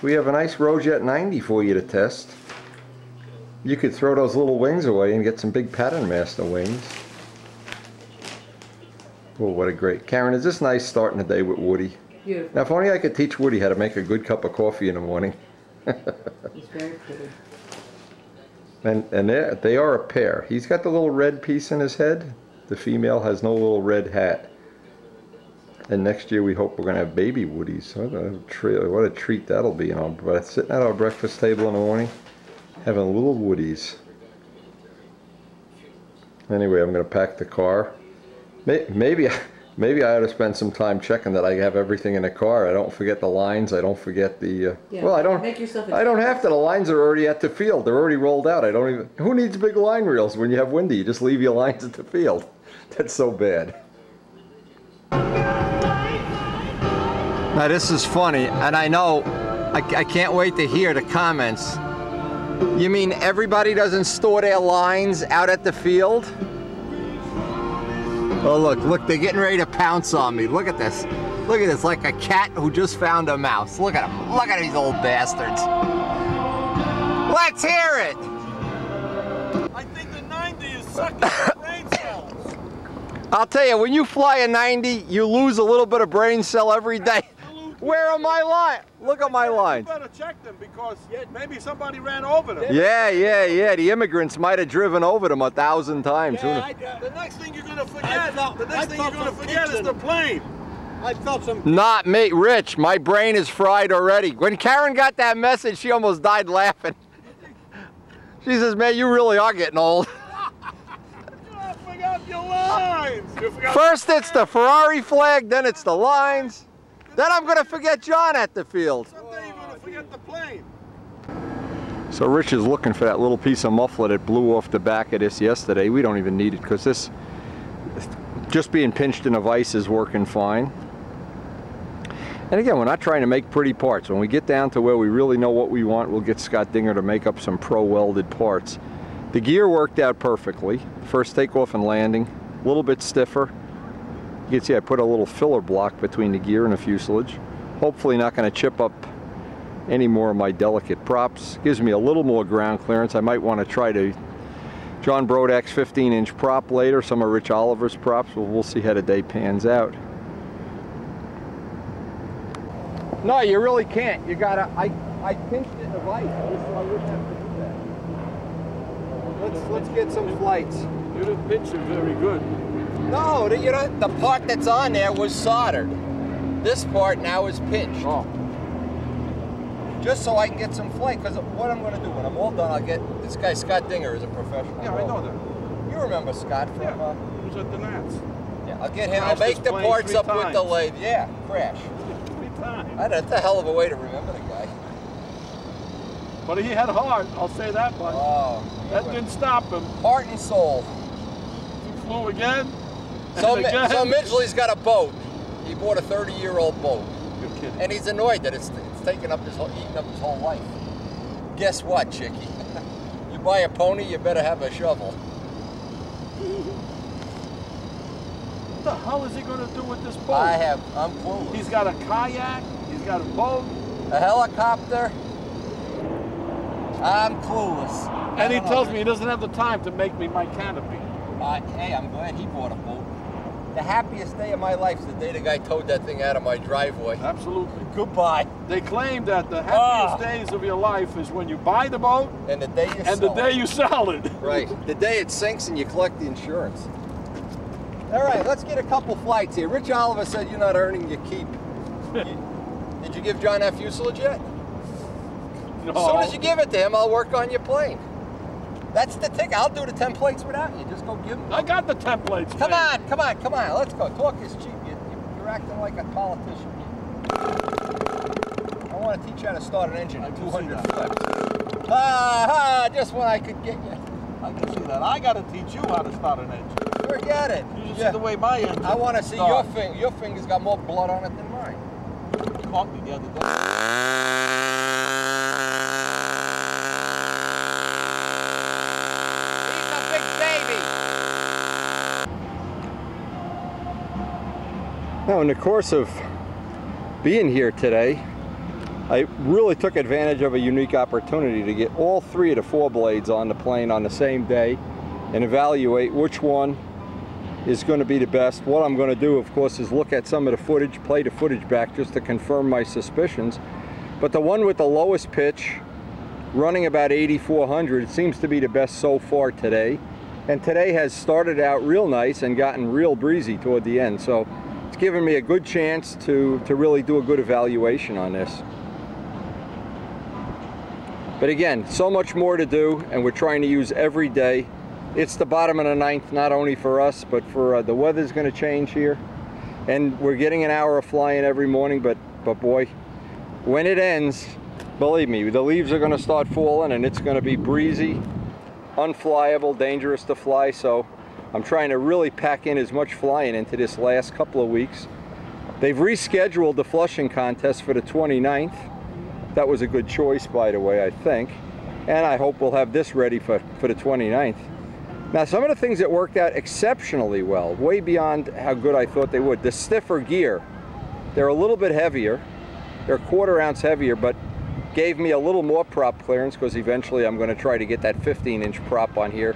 S1: We have a nice Rojet 90 for you to test. You could throw those little wings away and get some big pattern master wings. Oh, what a great... Karen, is this nice starting the day with Woody?
S5: Beautiful.
S1: Now, if only I could teach Woody how to make a good cup of coffee in the morning.
S5: He's very pretty.
S1: And they are a pair. He's got the little red piece in his head. The female has no little red hat. And next year we hope we're going to have baby Woodies. What a treat that'll be. But sitting at our breakfast table in the morning, having little Woodies. Anyway, I'm going to pack the car. Maybe Maybe I ought to spend some time checking that I have everything in the car. I don't forget the lines. I don't forget the.
S5: Yeah,
S1: well, I don't.
S5: make yourself a
S1: I don't have to. The lines are already at the field. They're already rolled out. I don't even. Who needs big line reels when you have windy? You just leave your lines at the field. That's so bad. Now this is funny, and I know I can't wait to hear the comments. You mean everybody doesn't store their lines out at the field? Oh look, they're getting ready to pounce on me. Look at this. Look at this, like a cat who just found a mouse. Look at them. Look at these old bastards. Let's hear it.
S6: I think the 90 is sucking the brain cells.
S1: I'll tell you, when you fly a 90, you lose a little bit of brain cell every day. Where are my lines? Look at my lines.
S6: You better check them because maybe somebody ran over them.
S1: Yeah. The immigrants might have driven over them 1,000 times.
S6: The next thing you're gonna forget, is the plane.
S3: I felt some.
S1: Not me, Rich. My brain is fried already. When Karen got that message, she almost died laughing. She says, "Man, you really are getting old."
S6: You forgot your lines.
S1: First it's the Ferrari flag, then it's the lines. Then I'm going to forget John at the field.
S6: Someday you're going to forget the plane.
S1: So Rich is looking for that little piece of muffler that blew off the back of this yesterday. We don't even need it because this, just being pinched in a vise, is working fine. And again, we're not trying to make pretty parts. When we get down to where we really know what we want, we'll get Scott Dinger to make up some pro welded parts. The gear worked out perfectly. First takeoff and landing, a little bit stiffer. You can see I put a little filler block between the gear and the fuselage. Hopefully not going to chip up any more of my delicate props. Gives me a little more ground clearance. I might want to try to John Brodak's 15-inch prop later, some of Rich Oliver's props. We'll see how the day pans out. No, you really can't. You gotta, I pinched it in a vise just so I wouldn't have to do that. Let's get some flights.
S6: You didn't pinch it very good.
S1: No, the part that's on there was soldered. This part now is pinched.
S6: Oh.
S1: Just so I can get some flight, because what I'm going to do when I'm all done, I'll get, this guy Scott Dinger is a professional.
S6: Yeah, I know that.
S1: You remember Scott from...
S6: Yeah, he was at the Nats.
S1: Yeah, I'll get him, I'll make the parts up with the lathe. Yeah, crash.
S6: 3 times.
S1: That's a hell of a way to remember the guy.
S6: But he had heart, I'll say that much.
S1: Oh,
S6: that didn't stop him.
S1: Heart and soul.
S6: He flew again.
S1: So Midgley's got a boat. He bought a 30-year-old boat.
S6: You're kidding.
S1: And he's annoyed that it's taking up eating up his whole life. Guess what, Chickie? You buy a pony, you better have a shovel.
S6: What the hell is he going to do with this boat?
S1: I'm clueless.
S6: He's got a kayak, he's got a boat.
S1: A helicopter. I'm clueless.
S6: And he tells me he doesn't have the time to make me my canopy.
S1: Hey, I'm glad he bought a boat. The happiest day of my life is the day the guy towed that thing out of my driveway.
S6: Absolutely.
S1: Goodbye.
S6: They claim that the happiest days of your life is when you buy the boat
S1: and the day you
S6: sell it.
S1: Right. The day it sinks and you collect the insurance. All right, let's get a couple flights here. Rich Oliver said you're not earning your keep. Did you give John that fuselage yet?
S6: No.
S1: As soon as you give it to him, I'll work on your plane. That's the ticket. I'll do the templates without you. Just go give them.
S6: I got the templates.
S1: Come on. Let's go. Talk is cheap. You're acting like a politician. I want to teach you how to start an engine at 200 flips. Just when I could get you.
S6: I can see that. I got to teach you how to start an engine.
S1: Forget it.
S6: You just see the way my engine
S1: I want to see your finger. Your finger's got more blood on it than mine.
S6: You caught me the other day. Now, in the course of being here today, I really took advantage of a unique opportunity to get all 3 of the 4 blades on the plane on the same day and evaluate which one is going to be the best. What I'm going to do, of course, is look at some of the footage, play the footage back just to confirm my suspicions. But the one with the lowest pitch, running about 8,400, seems to be the best so far today. And today has started out real nice and gotten real breezy toward the end. So it's given me a good chance to really do a good evaluation on this. But again, so much more to do, and we're trying to use every day. It's the bottom of the 9th, not only for us, but for the weather's going to change here. And we're getting an hour of flying every morning, but boy, when it ends, believe me, the leaves are going to start falling and it's going to be breezy, unflyable, dangerous to fly. So I'm trying to really pack in as much flying into this last couple of weeks. They've rescheduled the Flushing contest for the 29th. That was a good choice, by the way, I think. And I hope we'll have this ready for the 29th. Now, some of the things that worked out exceptionally well, way beyond how good I thought they would. The stiffer gear, they're a little bit heavier. They're a 1/4 ounce heavier, but gave me a little more prop clearance, because eventually I'm going to try to get that 15-inch prop on here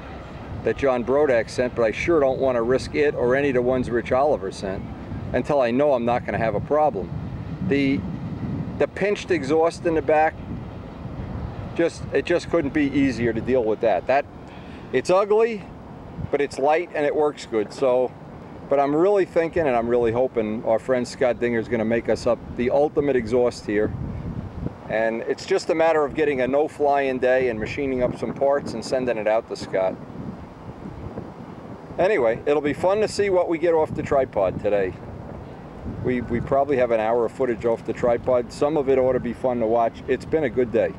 S6: that John Brodak sent, but I sure don't want to risk it or any of the ones Rich Oliver sent until I know I'm not going to have a problem. The pinched exhaust in the back, it just couldn't be easier to deal with that. It's ugly, but it's light and it works good. So, but I'm really thinking and I'm really hoping our friend Scott Dinger is going to make us up the ultimate exhaust here. And it's just a matter of getting a no-flying day and machining up some parts and sending it out to Scott. Anyway, it'll be fun to see what we get off the tripod today. We probably have an hour of footage off the tripod. Some of it ought to be fun to watch. It's been a good day.